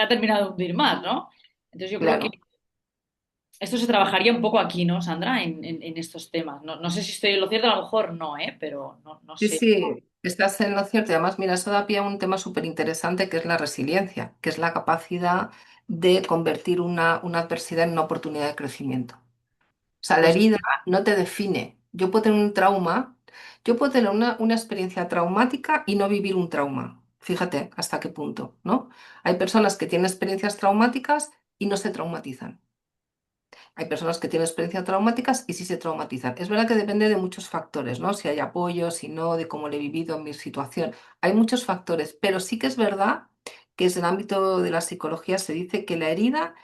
terminado de hundir más, ¿no? Entonces yo creo que Claro. esto se trabajaría un poco aquí, ¿no, Sandra? En estos temas. No sé si estoy en lo cierto, a lo mejor no, ¿eh? Pero no Sí, sé. sí, estás en lo cierto. Y además, mira, eso da pie a un tema súper interesante que es la resiliencia, que es la capacidad de convertir una adversidad en una oportunidad de crecimiento. O sea, la Pues herida no te define. Yo puedo tener un trauma, yo puedo tener una experiencia traumática y no vivir un trauma. Fíjate hasta qué punto, ¿no? Hay personas que tienen experiencias traumáticas y no se traumatizan. Hay personas que tienen experiencias traumáticas y sí se traumatizan. Es verdad que depende de muchos factores, ¿no? Si hay apoyo, si no, de cómo lo he vivido en mi situación. Hay muchos factores, pero sí que es verdad que desde el ámbito de la psicología se dice que la herida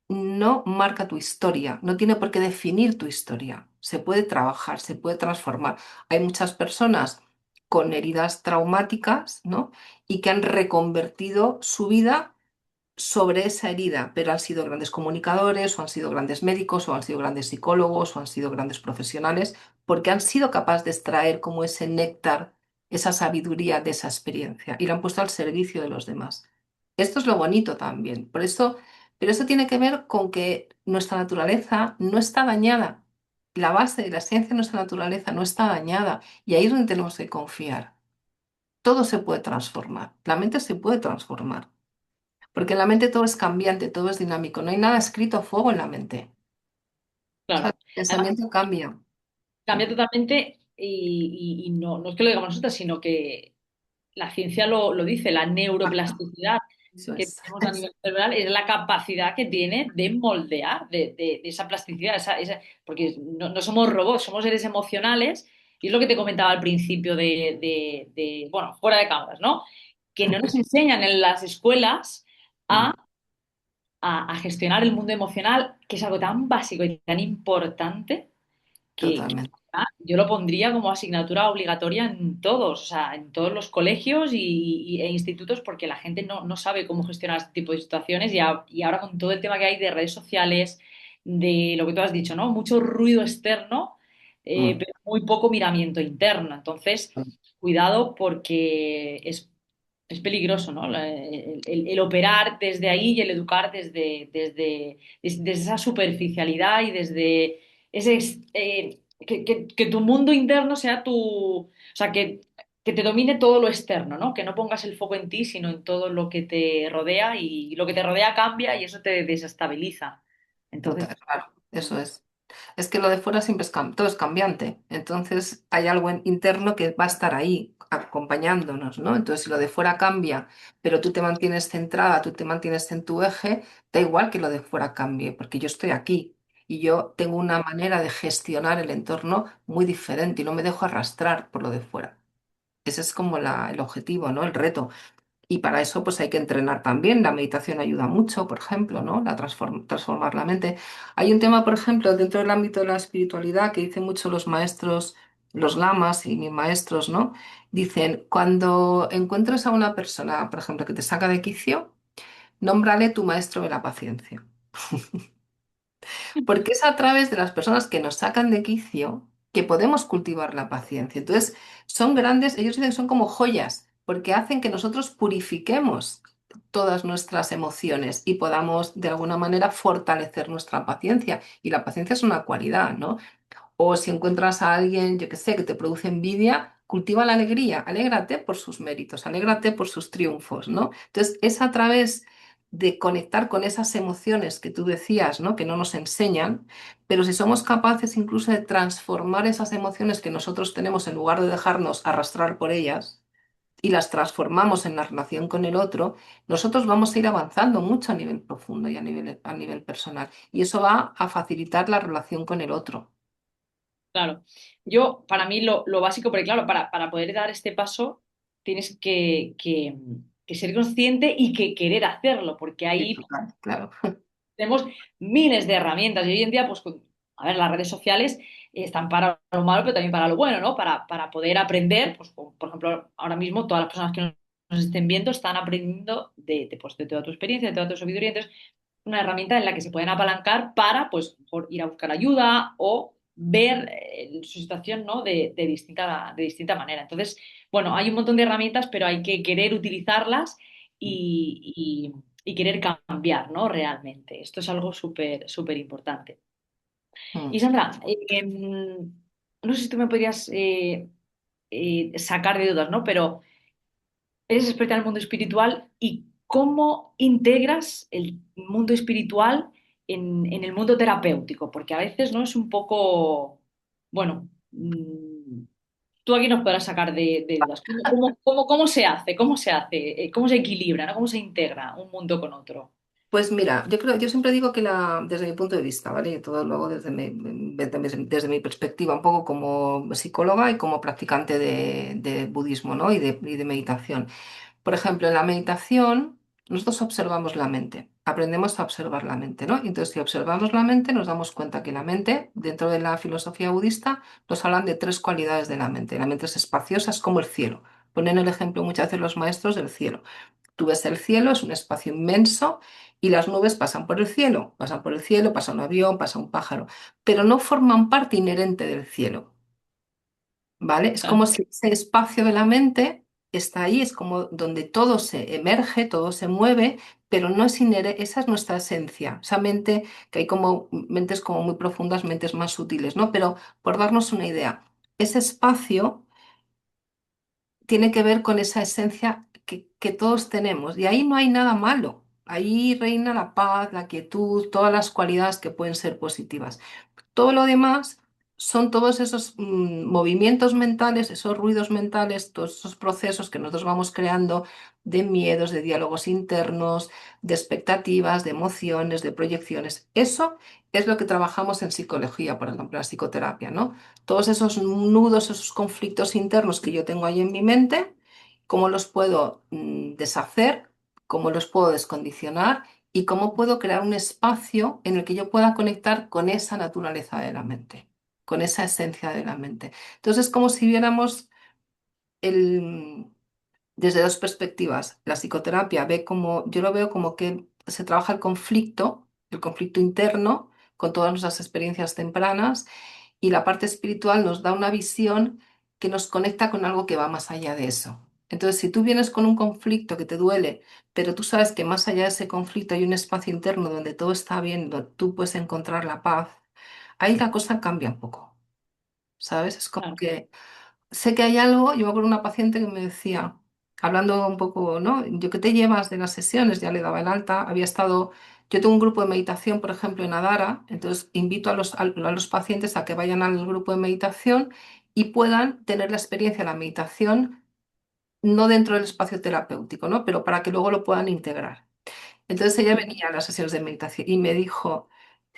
no marca tu historia, no tiene por qué definir tu historia. Se puede trabajar, se puede transformar. Hay muchas personas con heridas traumáticas, ¿no? Y que han reconvertido su vida sobre esa herida, pero han sido grandes comunicadores, o han sido grandes médicos, o han sido grandes psicólogos, o han sido grandes profesionales, porque han sido capaces de extraer como ese néctar, esa sabiduría de esa experiencia y la han puesto al servicio de los demás. Esto es lo bonito también. Por eso, pero eso tiene que ver con que nuestra naturaleza no está dañada. La base de la esencia de nuestra naturaleza no está dañada y ahí es donde tenemos que confiar. Todo se puede transformar. La mente se puede transformar. Porque en la mente todo es cambiante, todo es dinámico, no hay nada escrito a fuego en la mente. O sea, el claro. Además, pensamiento cambia. cambia totalmente y no es que lo digamos nosotros, sino que la ciencia lo dice, la Exacto. neuroplasticidad Eso que es. tenemos a nivel cerebral es la capacidad que tiene de moldear, de esa plasticidad, porque no somos robots, somos seres emocionales, y es lo que te comentaba al principio bueno, fuera de cámaras, ¿no? Que no nos enseñan en las escuelas Mm, a gestionar el mundo emocional, que es algo tan básico y tan importante que totalmente. yo lo pondría como asignatura obligatoria en todos, o sea, en todos los colegios e institutos, porque la gente no sabe cómo gestionar este tipo de situaciones y ahora con todo el tema que hay de redes sociales, de lo que tú has dicho, ¿no? Mucho ruido externo, Mm, pero muy poco miramiento interno. Entonces, cuidado porque es peligroso, ¿no? El operar desde ahí y el educar desde esa superficialidad y desde ese, que tu mundo interno sea o sea, que te domine todo lo externo, ¿no? Que no pongas el foco en ti, sino en todo lo que te rodea y lo que te rodea cambia y eso te desestabiliza. Entonces, total, claro, eso es. Es que lo de fuera siempre todo es cambiante. Entonces hay algo interno que va a estar ahí acompañándonos, ¿no? Entonces si lo de fuera cambia, pero tú te mantienes centrada, tú te mantienes en tu eje, da igual que lo de fuera cambie, porque yo estoy aquí y yo tengo una manera de gestionar el entorno muy diferente y no me dejo arrastrar por lo de fuera. Ese es como el objetivo, ¿no? El reto. Y para eso pues hay que entrenar también. La meditación ayuda mucho, por ejemplo, ¿no? Transformar la mente. Hay un tema, por ejemplo, dentro del ámbito de la espiritualidad que dicen mucho los maestros, los lamas y mis maestros, ¿no? Dicen, cuando encuentres a una persona, por ejemplo, que te saca de quicio, nómbrale tu maestro de la paciencia. Porque es a través de las personas que nos sacan de quicio que podemos cultivar la paciencia. Entonces, son grandes, ellos dicen que son como joyas, porque hacen que nosotros purifiquemos todas nuestras emociones y podamos de alguna manera fortalecer nuestra paciencia. Y la paciencia es una cualidad, ¿no? O si encuentras a alguien, yo que sé, que te produce envidia, cultiva la alegría, alégrate por sus méritos, alégrate por sus triunfos, ¿no? Entonces, es a través de conectar con esas emociones que tú decías, ¿no? Que no nos enseñan, pero si somos capaces incluso de transformar esas emociones que nosotros tenemos en lugar de dejarnos arrastrar por ellas y las transformamos en la relación con el otro, nosotros vamos a ir avanzando mucho a nivel profundo y a nivel personal. Y eso va a facilitar la relación con el otro. claro, para mí, lo básico, porque claro, para poder dar este paso, tienes que ser consciente y que querer hacerlo, porque Sí, ahí total, claro. tenemos miles de herramientas y hoy en día, pues, a ver, las redes sociales están para lo malo, pero también para lo bueno, ¿no? Para poder aprender, pues, por ejemplo, ahora mismo todas las personas que nos estén viendo están aprendiendo pues, de toda tu experiencia, de toda tu sabiduría. Entonces, una herramienta en la que se pueden apalancar para, pues, mejor ir a buscar ayuda o ver su situación, ¿no? De distinta manera. Entonces, bueno, hay un montón de herramientas, pero hay que querer utilizarlas y querer cambiar, ¿no? Realmente. Esto es algo súper, súper importante. Mm. Y Sandra, no sé si tú me podrías sacar de dudas, ¿no? Pero eres experta en el mundo espiritual y cómo integras el mundo espiritual en el mundo terapéutico, porque a veces no es un poco, bueno, tú aquí nos podrás sacar de dudas. ¿Cómo se hace? ¿Cómo se hace? ¿Cómo se equilibra? ¿No? ¿Cómo se integra un mundo con otro? Pues mira, yo siempre digo que desde mi punto de vista, ¿vale? Y todo luego desde mi perspectiva, un poco como psicóloga y como practicante de budismo, ¿no? Y de meditación. Por ejemplo, en la meditación, nosotros observamos la mente, aprendemos a observar la mente, ¿no? Y entonces, si observamos la mente, nos damos cuenta que la mente, dentro de la filosofía budista, nos hablan de tres cualidades de la mente. La mente es espaciosa, es como el cielo. Ponen el ejemplo muchas veces los maestros del cielo. Tú ves el cielo, es un espacio inmenso y las nubes pasan por el cielo, pasa un avión, pasa un pájaro, pero no forman parte inherente del cielo. ¿Vale? Es como si ese espacio de la mente está ahí, es como donde todo se emerge, todo se mueve, pero no es inherente, esa es nuestra esencia, esa mente, que hay como mentes como muy profundas, mentes más sutiles, ¿no? Pero por darnos una idea, ese espacio tiene que ver con esa esencia que todos tenemos y ahí no hay nada malo. Ahí reina la paz, la quietud, todas las cualidades que pueden ser positivas. Todo lo demás son todos esos movimientos mentales, esos ruidos mentales, todos esos procesos que nosotros vamos creando de miedos, de diálogos internos, de expectativas, de emociones, de proyecciones. Eso es lo que trabajamos en psicología, por ejemplo, en la psicoterapia, ¿no? Todos esos nudos, esos conflictos internos que yo tengo ahí en mi mente, cómo los puedo deshacer, cómo los puedo descondicionar y cómo puedo crear un espacio en el que yo pueda conectar con esa naturaleza de la mente, con esa esencia de la mente. Entonces, es como si viéramos el, desde dos perspectivas. La psicoterapia ve como, yo lo veo como que se trabaja el conflicto interno, con todas nuestras experiencias tempranas, y la parte espiritual nos da una visión que nos conecta con algo que va más allá de eso. Entonces, si tú vienes con un conflicto que te duele, pero tú sabes que más allá de ese conflicto hay un espacio interno donde todo está bien, donde tú puedes encontrar la paz, ahí la cosa cambia un poco, ¿sabes? Es como Claro. que sé que hay algo, yo me acuerdo de una paciente que me decía, hablando un poco, ¿no? ¿Yo qué te llevas de las sesiones? Ya le daba el alta, había estado, yo tengo un grupo de meditación, por ejemplo, en Adara, entonces invito a los pacientes a que vayan al grupo de meditación y puedan tener la experiencia de la meditación, no dentro del espacio terapéutico, ¿no? Pero para que luego lo puedan integrar. Entonces ella Ujú. venía a las sesiones de meditación y me dice,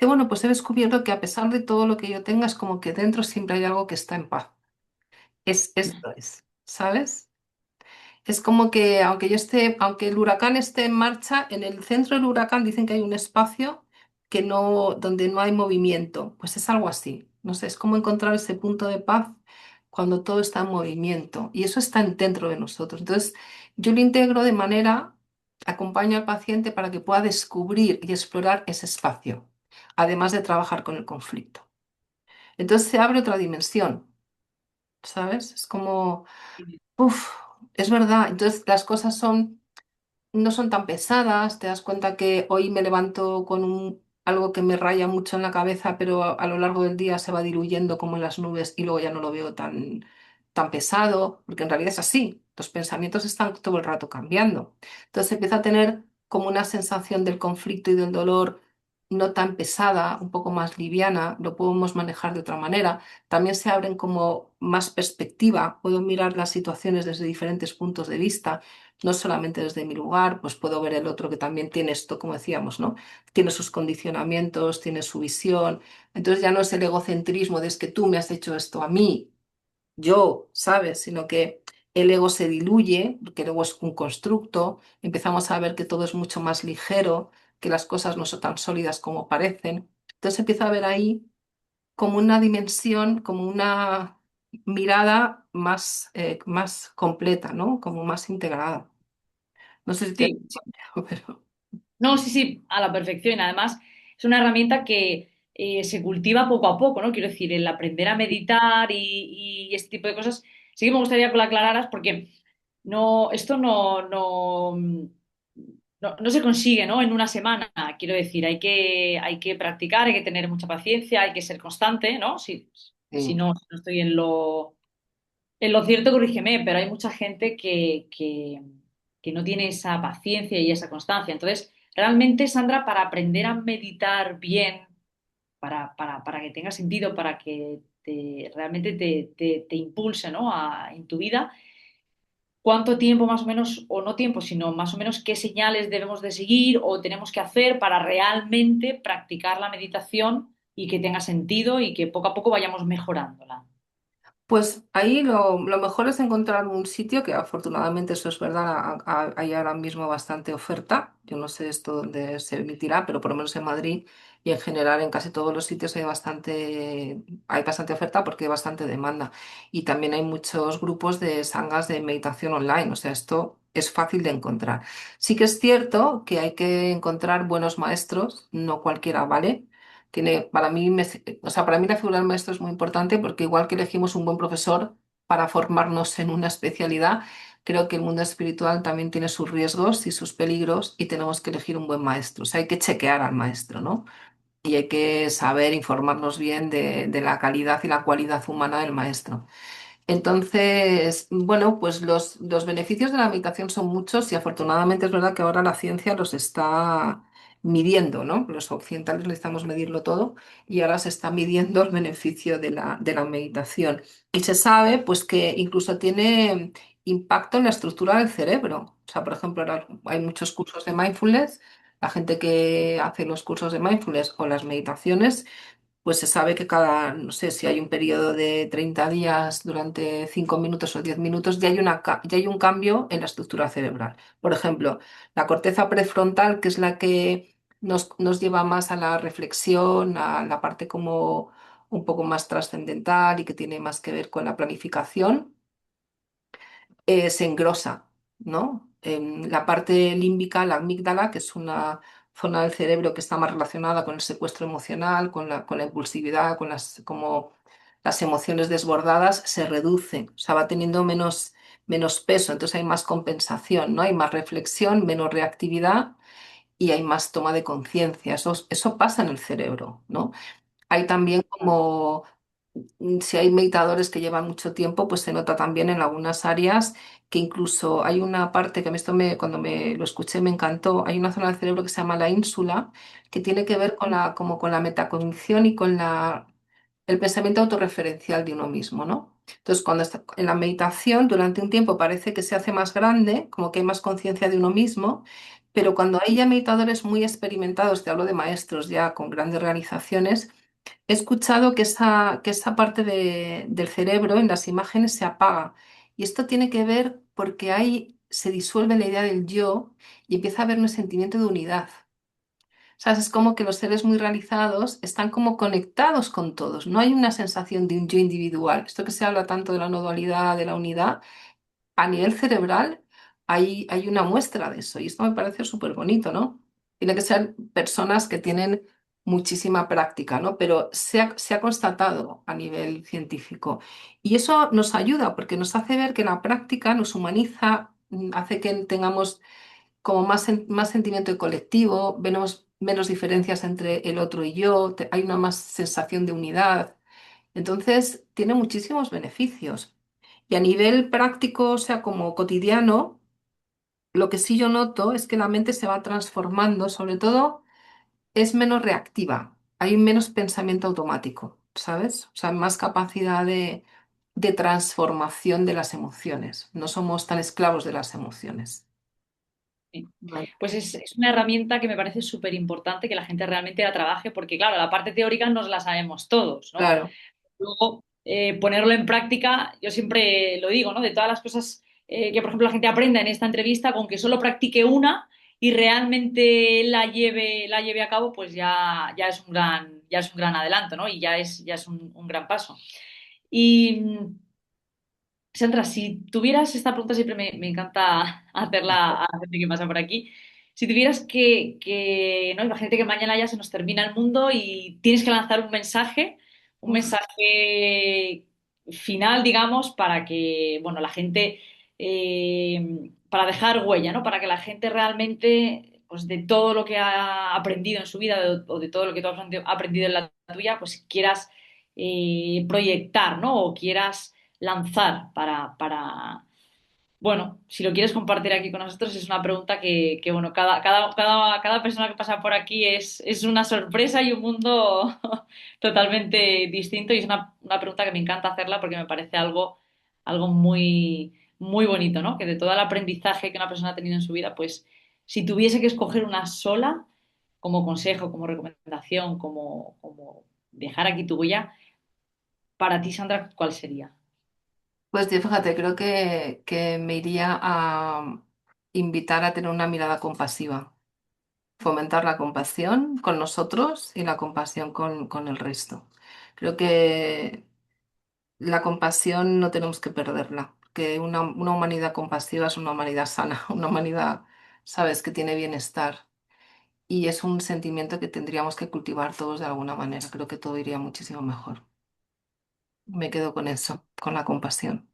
bueno, pues he descubierto que a pesar de todo lo que yo tenga, es como que dentro siempre hay algo que está en paz. Esto es, ¿sabes? Es como que aunque yo esté, aunque el huracán esté en marcha, en el centro del huracán dicen que hay un espacio que no, donde no hay movimiento. Pues es algo así. No sé, es como encontrar ese punto de paz cuando todo está en movimiento. Y eso está dentro de nosotros. Entonces, yo lo integro de manera, acompaño al paciente para que pueda descubrir y explorar ese espacio, además de trabajar con el conflicto. Entonces se abre otra dimensión, ¿sabes? Es como uf, es verdad. Entonces las cosas no son tan pesadas. Te das cuenta que hoy me levanto con algo que me raya mucho en la cabeza, pero a lo largo del día se va diluyendo como en las nubes y luego ya no lo veo tan pesado, porque en realidad es así. Los pensamientos están todo el rato cambiando. Entonces empieza a tener como una sensación del conflicto y del dolor no tan pesada, un poco más liviana, lo podemos manejar de otra manera. También se abren como más perspectiva, puedo mirar las situaciones desde diferentes puntos de vista, no solamente desde mi lugar, pues puedo ver el otro que también tiene esto, como decíamos, ¿no? Tiene sus condicionamientos, tiene su visión. Entonces ya no es el egocentrismo de es que tú me has hecho esto a mí, yo, ¿sabes? Sino que el ego se diluye, porque el ego es un constructo, empezamos a ver que todo es mucho más ligero, que las cosas no son tan sólidas como parecen. Entonces empieza a ver ahí como una dimensión, como una mirada más completa, ¿no? Como más integrada. No sé si te Sí, sí. pero No, sí, sí, a la perfección. Además, es una herramienta que se cultiva poco a poco, ¿no? Quiero decir, el aprender a meditar y este tipo de cosas, sí que me gustaría que lo aclararas porque no, esto no se consigue, ¿no? En una semana. Quiero decir, hay que practicar, hay que tener mucha paciencia, hay que ser constante, ¿no? Si sí. no estoy en lo cierto, corrígeme, pero hay mucha gente que no tiene esa paciencia y esa constancia. Entonces, realmente, Sandra, para aprender a meditar bien, para que tenga sentido, para que realmente te impulse, ¿no? En tu vida, ¿cuánto tiempo más o menos, o no tiempo, sino más o menos qué señales debemos de seguir o tenemos que hacer para realmente practicar la meditación y que tenga sentido y que poco a poco vayamos mejorándola? Pues ahí lo mejor es encontrar un sitio que afortunadamente eso es verdad, hay ahora mismo bastante oferta. Yo no sé esto dónde se emitirá, pero por lo menos en Madrid y en general en casi todos los sitios hay bastante oferta porque hay bastante demanda. Y también hay muchos grupos de sangas de meditación online, o sea, esto es fácil de encontrar. Sí que es cierto que hay que encontrar buenos maestros, no cualquiera vale. Para mí, o sea, para mí la figura del maestro es muy importante porque igual que elegimos un buen profesor para formarnos en una especialidad, creo que el mundo espiritual también tiene sus riesgos y sus peligros y tenemos que elegir un buen maestro. O sea, hay que chequear al maestro, ¿no? Y hay que saber informarnos bien de la calidad y la cualidad humana del maestro. Entonces, bueno, pues los beneficios de la meditación son muchos y afortunadamente es verdad que ahora la ciencia los está midiendo, ¿no? Los occidentales necesitamos medirlo todo y ahora se está midiendo el beneficio de la meditación. Y se sabe, pues, que incluso tiene impacto en la estructura del cerebro. O sea, por ejemplo, ahora hay muchos cursos de mindfulness. La gente que hace los cursos de mindfulness o las meditaciones pues se sabe que cada, no sé, si hay un periodo de 30 días durante 5 minutos o 10 minutos, ya hay un cambio en la estructura cerebral. Por ejemplo, la corteza prefrontal, que es la que nos lleva más a la reflexión, a la parte como un poco más trascendental y que tiene más que ver con la planificación, se engrosa, ¿no? En la parte límbica, la amígdala, que es una zona del cerebro que está más relacionada con el secuestro emocional, con la impulsividad, con como las emociones desbordadas, se reduce, o sea, va teniendo menos peso, entonces hay más compensación, ¿no? Hay más reflexión, menos reactividad y hay más toma de conciencia. Eso pasa en el cerebro, ¿no? Hay también como si hay meditadores que llevan mucho tiempo, pues se nota también en algunas áreas que incluso hay una parte que a mí cuando me lo escuché me encantó, hay una zona del cerebro que se llama la ínsula, que tiene que ver como con la metacognición y con el pensamiento autorreferencial de uno mismo, ¿no? Entonces, cuando está en la meditación, durante un tiempo parece que se hace más grande, como que hay más conciencia de uno mismo, pero cuando hay ya meditadores muy experimentados, te hablo de maestros ya con grandes organizaciones, he escuchado que esa parte del cerebro en las imágenes se apaga. Y esto tiene que ver porque ahí se disuelve la idea del yo y empieza a haber un sentimiento de unidad. ¿Sabes? Es como que los seres muy realizados están como conectados con todos. No hay una sensación de un yo individual. Esto que se habla tanto de la no dualidad, de la unidad, a nivel cerebral hay una muestra de eso y esto me parece súper bonito, ¿no? Tiene que ser personas que tienen muchísima práctica, ¿no? Pero se ha constatado a nivel científico y eso nos ayuda porque nos hace ver que la práctica nos humaniza, hace que tengamos como más sentimiento de colectivo, vemos menos diferencias entre el otro y yo, hay una más sensación de unidad. Entonces, tiene muchísimos beneficios. Y a nivel práctico, o sea, como cotidiano, lo que sí yo noto es que la mente se va transformando, sobre todo es menos reactiva, hay menos pensamiento automático, ¿sabes? O sea, más capacidad de transformación de las emociones. No somos tan esclavos de las emociones. Sí. Vale. Pues es una herramienta que me parece súper importante que la gente realmente la trabaje, porque claro, la parte teórica nos la sabemos todos, ¿no? Claro, Luego, ponerlo en práctica, yo siempre lo digo, ¿no? De todas las cosas que, por ejemplo, la gente aprenda en esta entrevista, con que solo practique una y realmente la lleve a cabo, pues ya es un gran adelanto, ¿no? Y ya es un gran paso. Y Sandra, si tuvieras, esta pregunta siempre me encanta hacerla a la gente que pasa por aquí. Si tuvieras ¿no? Imagínate que mañana ya se nos termina el mundo y tienes que lanzar un uf, mensaje final, digamos, para que, bueno, la gente, para dejar huella, ¿no? Para que la gente realmente, pues de todo lo que ha aprendido en su vida o de todo lo que tú has aprendido en la tuya, pues quieras proyectar, ¿no? O quieras lanzar bueno, si lo quieres compartir aquí con nosotros, es una pregunta que bueno, cada persona que pasa por aquí es una sorpresa y un mundo totalmente distinto y es una pregunta que me encanta hacerla porque me parece algo muy bonito, ¿no? Que de todo el aprendizaje que una persona ha tenido en su vida, pues si tuviese que escoger una sola como consejo, como recomendación, como dejar aquí tu huella, para ti, Sandra, ¿cuál sería? pues yo, fíjate, creo que me iría a invitar a tener una mirada compasiva, fomentar la compasión con nosotros y la compasión con el resto. Creo que la compasión no tenemos que perderla, que una humanidad compasiva es una humanidad sana, una humanidad, sabes, que tiene bienestar. Y es un sentimiento que tendríamos que cultivar todos de alguna manera. Creo que todo iría muchísimo mejor. Me quedo con eso, con la compasión.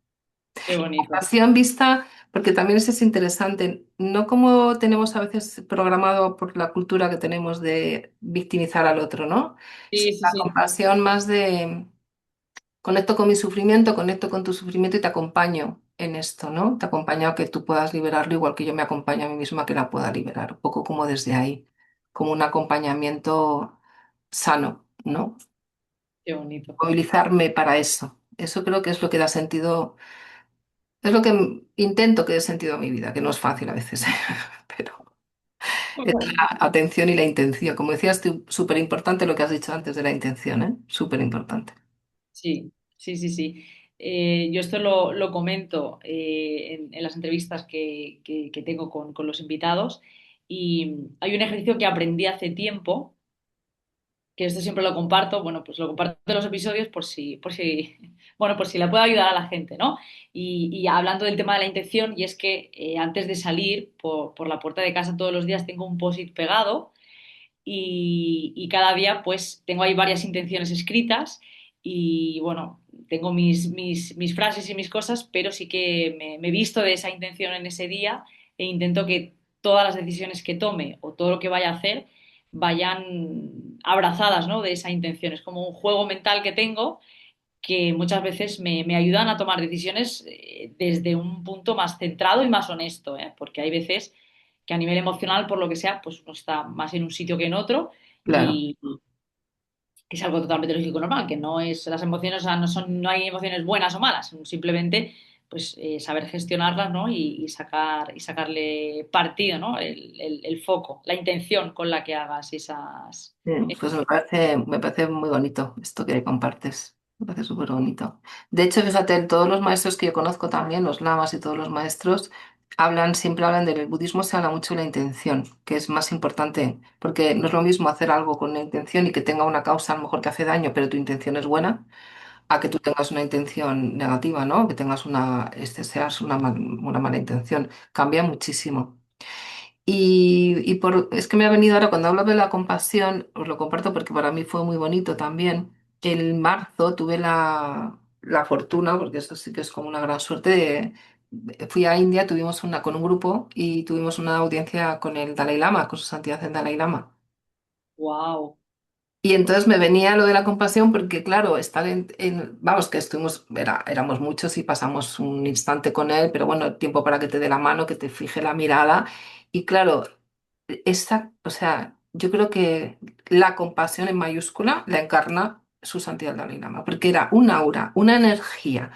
Qué bonito. Compasión vista, porque también eso es interesante, no como tenemos a veces programado por la cultura que tenemos de victimizar al otro, ¿no? Sí, sí, La sí. compasión más conecto con mi sufrimiento, conecto con tu sufrimiento y te acompaño en esto, ¿no? Te acompaño a que tú puedas liberarlo igual que yo me acompaño a mí misma a que la pueda liberar, un poco como desde ahí, como un acompañamiento sano, ¿no? Qué bonito. Movilizarme para eso. Eso creo que es lo que da sentido, es lo que intento que dé sentido a mi vida, que no es fácil a veces, pero es la atención y la intención. Como decías tú, súper importante lo que has dicho antes de la intención, ¿eh? Súper importante. Sí, sí, sí, sí. Yo esto lo comento en las entrevistas que tengo con los invitados y hay un ejercicio que aprendí hace tiempo, que esto siempre lo comparto, bueno, pues lo comparto en los episodios bueno, por si le puede ayudar a la gente, ¿no? Y hablando del tema de la intención, y es que antes de salir por la puerta de casa todos los días tengo un post-it pegado y cada día pues tengo ahí varias intenciones escritas y bueno, tengo mis frases y mis cosas, pero sí que me visto de esa intención en ese día e intento que todas las decisiones que tome o todo lo que vaya a hacer vayan abrazadas, ¿no? De esa intención. Es como un juego mental que tengo que muchas veces me ayudan a tomar decisiones desde un punto más centrado y más honesto, ¿eh? Porque hay veces que a nivel emocional, por lo que sea, pues uno está más en un sitio que en otro Claro. y que es algo totalmente lógico y normal, que no es las emociones, o sea, no hay emociones buenas o malas, simplemente pues saber gestionarlas, ¿no? Y sacarle partido, ¿no? El foco, la intención con la que hagas esas. Pues me parece muy bonito esto que compartes. Me parece súper bonito. De hecho, fíjate, todos los maestros que yo conozco también, los lamas y todos los maestros, siempre hablan del budismo, se habla mucho de la intención, que es más importante, porque no es lo mismo hacer algo con una intención y que tenga una causa a lo mejor que hace daño, pero tu intención es buena, a que tú tengas una intención negativa, ¿no? Que tengas seas una mala intención. Cambia muchísimo. Es que me ha venido ahora cuando hablo de la compasión, os lo comparto porque para mí fue muy bonito también. En marzo tuve la fortuna, porque eso sí que es como una gran suerte, fui a India, con un grupo y tuvimos una audiencia con el Dalai Lama, con su santidad el Dalai Lama. Wow, Y entonces me venía lo de la compasión porque, claro, vamos, que éramos muchos y pasamos un instante con él, pero bueno, tiempo para que te dé la mano, que te fije la mirada. Y claro, o sea, yo creo que la compasión en mayúscula la encarna su santidad Dalai Lama, porque era un aura, una energía,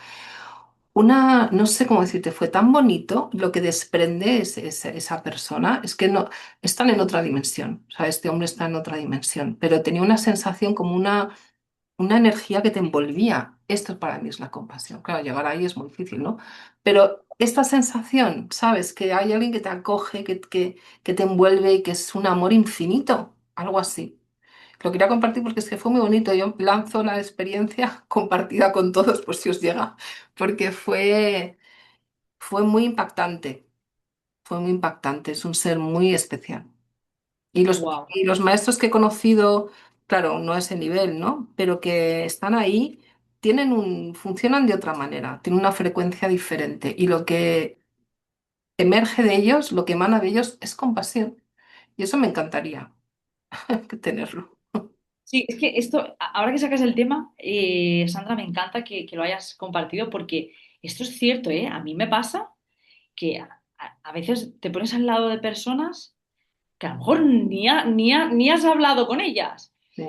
no sé cómo decirte, fue tan bonito lo que desprende esa persona, es que no, están en otra dimensión, o sea, este hombre está en otra dimensión, pero tenía una sensación como una energía que te envolvía. Esto para mí es la compasión. Claro, llegar ahí es muy difícil, ¿no? Pero esta sensación, ¿sabes? Que hay alguien que te acoge, que te envuelve y que es un amor infinito, algo así. Lo quería compartir porque es que fue muy bonito. Yo lanzo la experiencia compartida con todos, por si os llega, porque fue muy impactante. Fue muy impactante. Es un ser muy especial. wow. Y los maestros que he conocido, claro, no a ese nivel, ¿no? Pero que están ahí, funcionan de otra manera, tienen una frecuencia diferente. Y lo que emerge de ellos, lo que emana de ellos es compasión. Y eso me encantaría tenerlo. Sí, es que esto, ahora que sacas el tema, Sandra, me encanta que lo hayas compartido porque esto es cierto, ¿eh? A mí me pasa que a veces te pones al lado de personas que a lo mejor ni has hablado con ellas, Sí.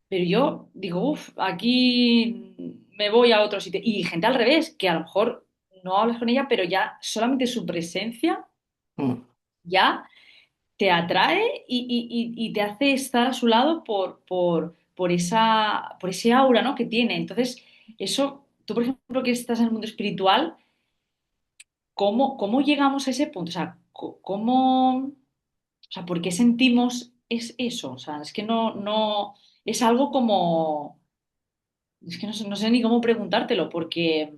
pero yo digo, uff, aquí me voy a otro sitio. Y gente al revés, que a lo mejor no hablas con ella, pero ya solamente su presencia Mm, ya te atrae y te hace estar a su lado por ese aura, ¿no? que tiene. Entonces, eso, tú, por ejemplo, que estás en el mundo espiritual, ¿cómo llegamos a ese punto? O sea, o sea, ¿por qué sentimos eso? O sea, es que es algo como, es que no sé ni cómo preguntártelo, porque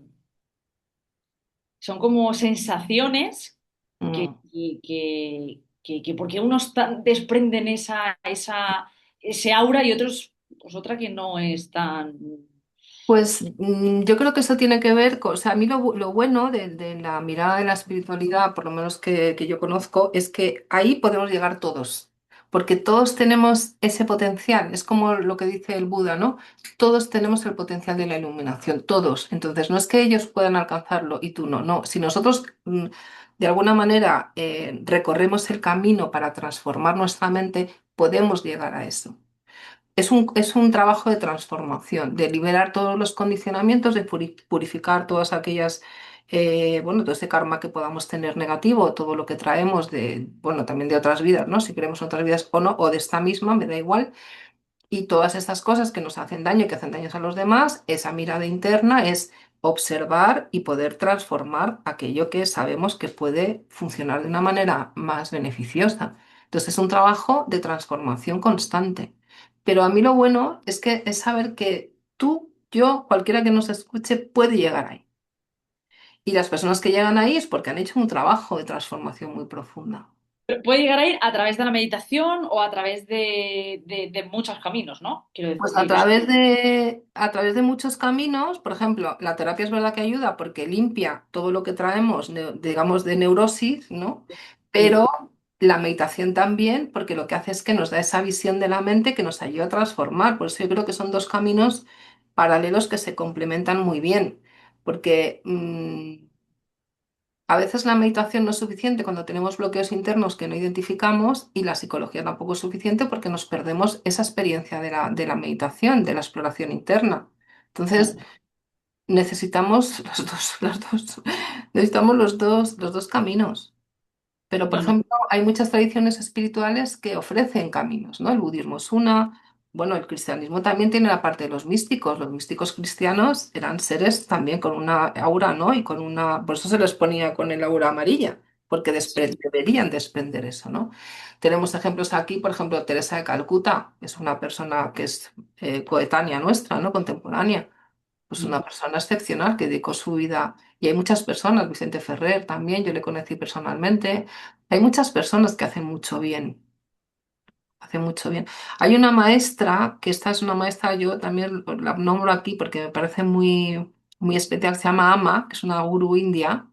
son como sensaciones que, mm. que porque unos desprenden ese aura y otros, pues otra que no es tan. Pues yo creo que eso tiene que ver con, o sea, a mí lo bueno de la mirada de la espiritualidad, por lo menos que yo conozco, es que ahí podemos llegar todos. porque todos tenemos ese potencial, es como lo que dice el Buda, ¿no? Todos tenemos el potencial de la iluminación, todos. Entonces, no es que ellos puedan alcanzarlo y tú no, no. Si nosotros de alguna manera recorremos el camino para transformar nuestra mente, podemos llegar a eso. Es un trabajo de transformación, de liberar todos los condicionamientos, de purificar todas aquellas, bueno, todo ese karma que podamos tener negativo, todo lo que traemos de, bueno, también de otras vidas, ¿no? Si queremos otras vidas o no, o de esta misma, me da igual. Y todas estas cosas que nos hacen daño y que hacen daño a los demás, esa mirada interna es observar y poder transformar aquello que sabemos que puede funcionar de una manera más beneficiosa. Entonces es un trabajo de transformación constante. Pero a mí lo bueno es que es saber que tú, yo, cualquiera que nos escuche puede llegar ahí. Y las personas que llegan ahí es porque han hecho un trabajo de transformación muy profunda. Pero puede llegar a ir a través de la meditación o a través de muchos caminos, ¿no? Quiero Pues decir, a través de muchos caminos, por ejemplo, la terapia es verdad que ayuda porque limpia todo lo que traemos, digamos, de neurosis, ¿no? sí. Pero la meditación también, porque lo que hace es que nos da esa visión de la mente que nos ayuda a transformar. Por eso yo creo que son dos caminos paralelos que se complementan muy bien, porque a veces la meditación no es suficiente cuando tenemos bloqueos internos que no identificamos y la psicología tampoco es suficiente porque nos perdemos esa experiencia de la meditación, de la exploración interna. Entonces, necesitamos necesitamos los dos caminos. Pero, por No, no. ejemplo, hay muchas tradiciones espirituales que ofrecen caminos, ¿no? El budismo es una, bueno, el cristianismo también tiene la parte de los místicos. Los místicos cristianos eran seres también con una aura, ¿no? Y con una, por eso se les ponía con el aura amarilla, porque Sí. deberían desprender eso, ¿no? Tenemos ejemplos aquí, por ejemplo, Teresa de Calcuta, que es una persona que es coetánea nuestra, ¿no? Contemporánea, pues una Mm. persona excepcional que dedicó su vida, y hay muchas personas, Vicente Ferrer también, yo le conocí personalmente, hay muchas personas que hacen mucho bien. Hay una maestra, que esta es una maestra, yo también la nombro aquí porque me parece muy, muy especial, se llama Ama, que es una gurú india,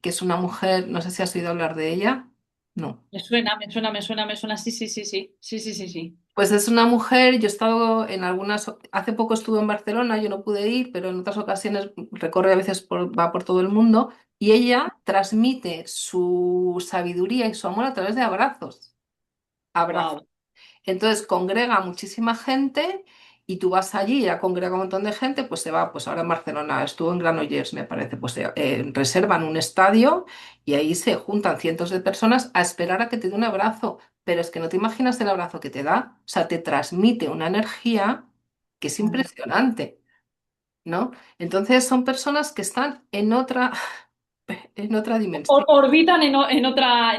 que es una mujer, no sé si has oído hablar de ella, no. Me suena, me suena, me suena, me suena. Sí, sí, sí, sí. Sí, sí, sí, sí. Pues es una mujer, yo he estado en algunas, hace poco estuve en Barcelona, yo no pude ir, pero en otras ocasiones recorre a veces va por todo el mundo y ella transmite su sabiduría y su amor a través de abrazos. Abrazos. Wow. Entonces congrega a muchísima gente y tú vas allí, ya congrega un montón de gente, pues se va, pues ahora en Barcelona, estuvo en Granollers, me parece, pues reservan un estadio y ahí se juntan cientos de personas a esperar a que te dé un abrazo. Pero es que no te imaginas el abrazo que te da, o sea, te transmite una energía que es impresionante, ¿no? Entonces son personas que están en otra dimensión. Orbitan en otra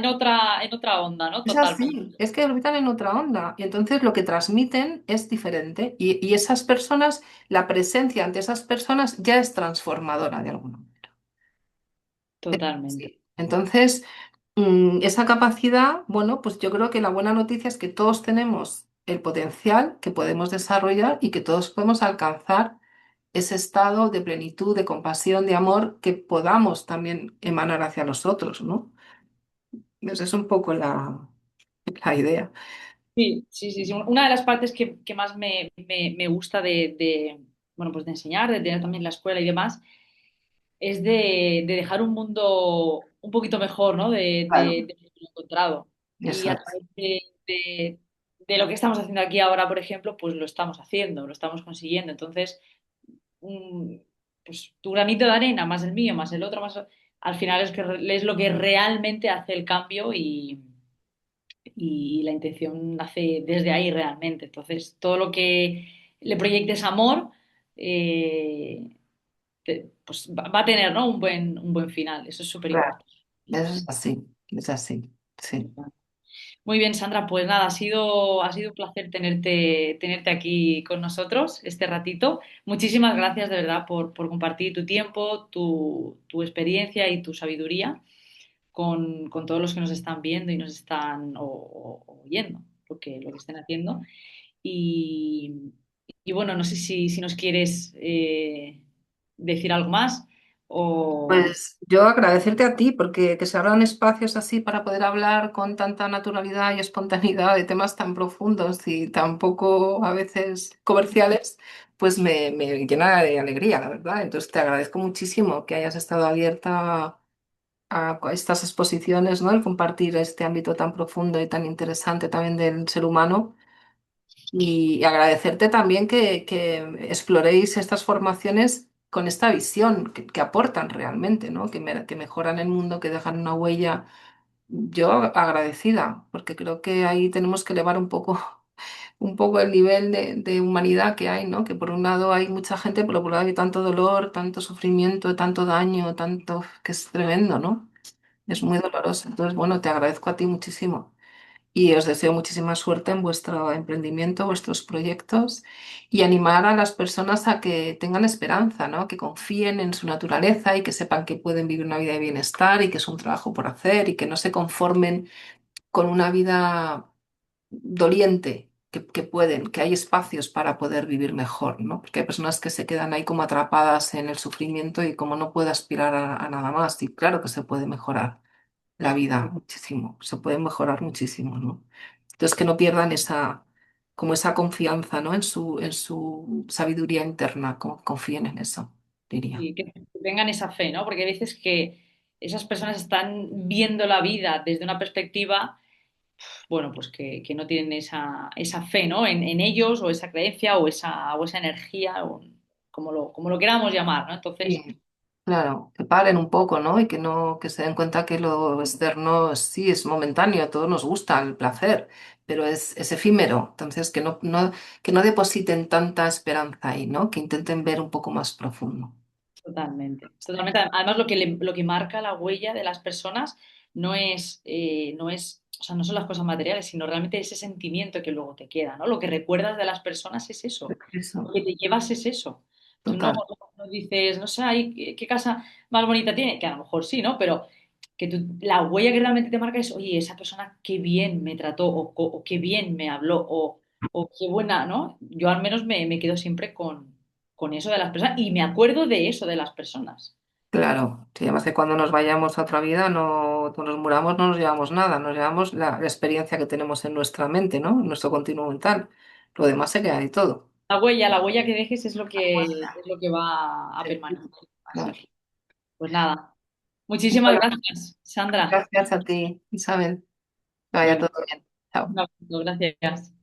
onda, ¿no? Es Totalmente. así, es que orbitan en otra onda y entonces lo que transmiten es diferente y esas personas, la presencia ante esas personas ya es transformadora de alguna manera. Totalmente. Sí. Entonces, esa capacidad, bueno, pues yo creo que la buena noticia es que todos tenemos el potencial que podemos desarrollar y que todos podemos alcanzar ese estado de plenitud, de compasión, de amor que podamos también emanar hacia los otros, ¿no? Esa es un poco la idea. Sí, sí, sí, sí. Una de las partes que más me gusta bueno, pues de enseñar, de tener también la escuela y demás, es de dejar un mundo un poquito mejor, ¿no? Claro, De lo encontrado. Y eso a es. través de lo que estamos haciendo aquí ahora, por ejemplo, pues lo estamos haciendo, lo estamos consiguiendo. Entonces, mm, pues tu granito de arena, más el mío, más el otro, más... Al final es lo que realmente hace el cambio y la intención nace desde ahí realmente. Entonces, todo lo que le proyectes amor, eh, pues va a tener, ¿no? Un buen final. Eso es súper Claro, importante. eso es así, sí. Muy bien, Sandra, pues nada, ha sido un placer tenerte aquí con nosotros este ratito. Muchísimas gracias de verdad por compartir tu tiempo, tu experiencia y tu sabiduría con todos los que nos están viendo y nos están o oyendo lo que estén haciendo. Y, y bueno, no sé si nos quieres decir algo más O Pues yo agradecerte a ti porque que se abran espacios así para poder hablar con tanta naturalidad y espontaneidad de temas tan profundos y tan poco a veces comerciales, pues me llena de alegría, la verdad. Entonces te agradezco muchísimo que hayas estado abierta a estas exposiciones, ¿no? El compartir este ámbito tan profundo y tan interesante también del ser humano. Y agradecerte también que exploréis estas formaciones con esta visión que aportan realmente, ¿no? Que mejoran el mundo, que dejan una huella. Yo agradecida, porque creo que ahí tenemos que elevar un poco el nivel de humanidad que hay, ¿no? Que por un lado hay mucha gente, pero por otro lado hay tanto dolor, tanto sufrimiento, tanto daño, tanto que es tremendo, ¿no? Es muy doloroso. Entonces, bueno, te agradezco a ti muchísimo y os deseo muchísima suerte en vuestro emprendimiento, vuestros proyectos y animar a las personas a que tengan esperanza, ¿no? Que confíen en su naturaleza y que sepan que pueden vivir una vida de bienestar y que es un trabajo por hacer y que no se conformen con una vida doliente. Que pueden, que hay espacios para poder vivir mejor, ¿no? Porque hay personas que se quedan ahí como atrapadas en el sufrimiento y como no puede aspirar a nada más. Y claro que se puede mejorar la vida muchísimo, se puede mejorar muchísimo, ¿no? Entonces que no pierdan como esa confianza, ¿no? En su sabiduría interna, confíen en eso, diría. y que tengan esa fe, ¿no? Porque hay veces que esas personas están viendo la vida desde una perspectiva, bueno, pues que no tienen esa fe, ¿no? En ellos, o esa creencia, o esa energía, o como lo queramos llamar, ¿no? Entonces, Sí, claro, que paren un poco, ¿no? Y que no, que se den cuenta que lo externo sí es momentáneo, a todos nos gusta el placer, pero es efímero. Entonces que no depositen tanta esperanza ahí, ¿no? Que intenten ver un poco más profundo. totalmente. Totalmente. Además, lo que marca la huella de las personas no es, o sea, no son las cosas materiales, sino realmente ese sentimiento que luego te queda, ¿no? Lo que recuerdas de las personas es eso. Lo Eso, que te llevas es eso. Tú no, total. no dices, no sé, ay, qué casa más bonita tiene, que a lo mejor sí, ¿no? Pero que la huella que realmente te marca es, oye, esa persona qué bien me trató, o qué bien me habló, o qué buena, ¿no? Yo al menos me quedo siempre con eso de las personas y me acuerdo de eso de las personas. Claro, sí, además que cuando nos vayamos a otra vida, no, cuando nos muramos no nos llevamos nada, nos llevamos la experiencia que tenemos en nuestra mente, ¿no? En nuestro continuo mental. Lo demás se queda ahí todo. La huella que dejes es lo que va a permanecer. Así Claro. que, pues nada. Muchísimas Bueno, gracias, Sandra. gracias a ti, Isabel. Que vaya Venga, todo bien. Chao. un abrazo, gracias.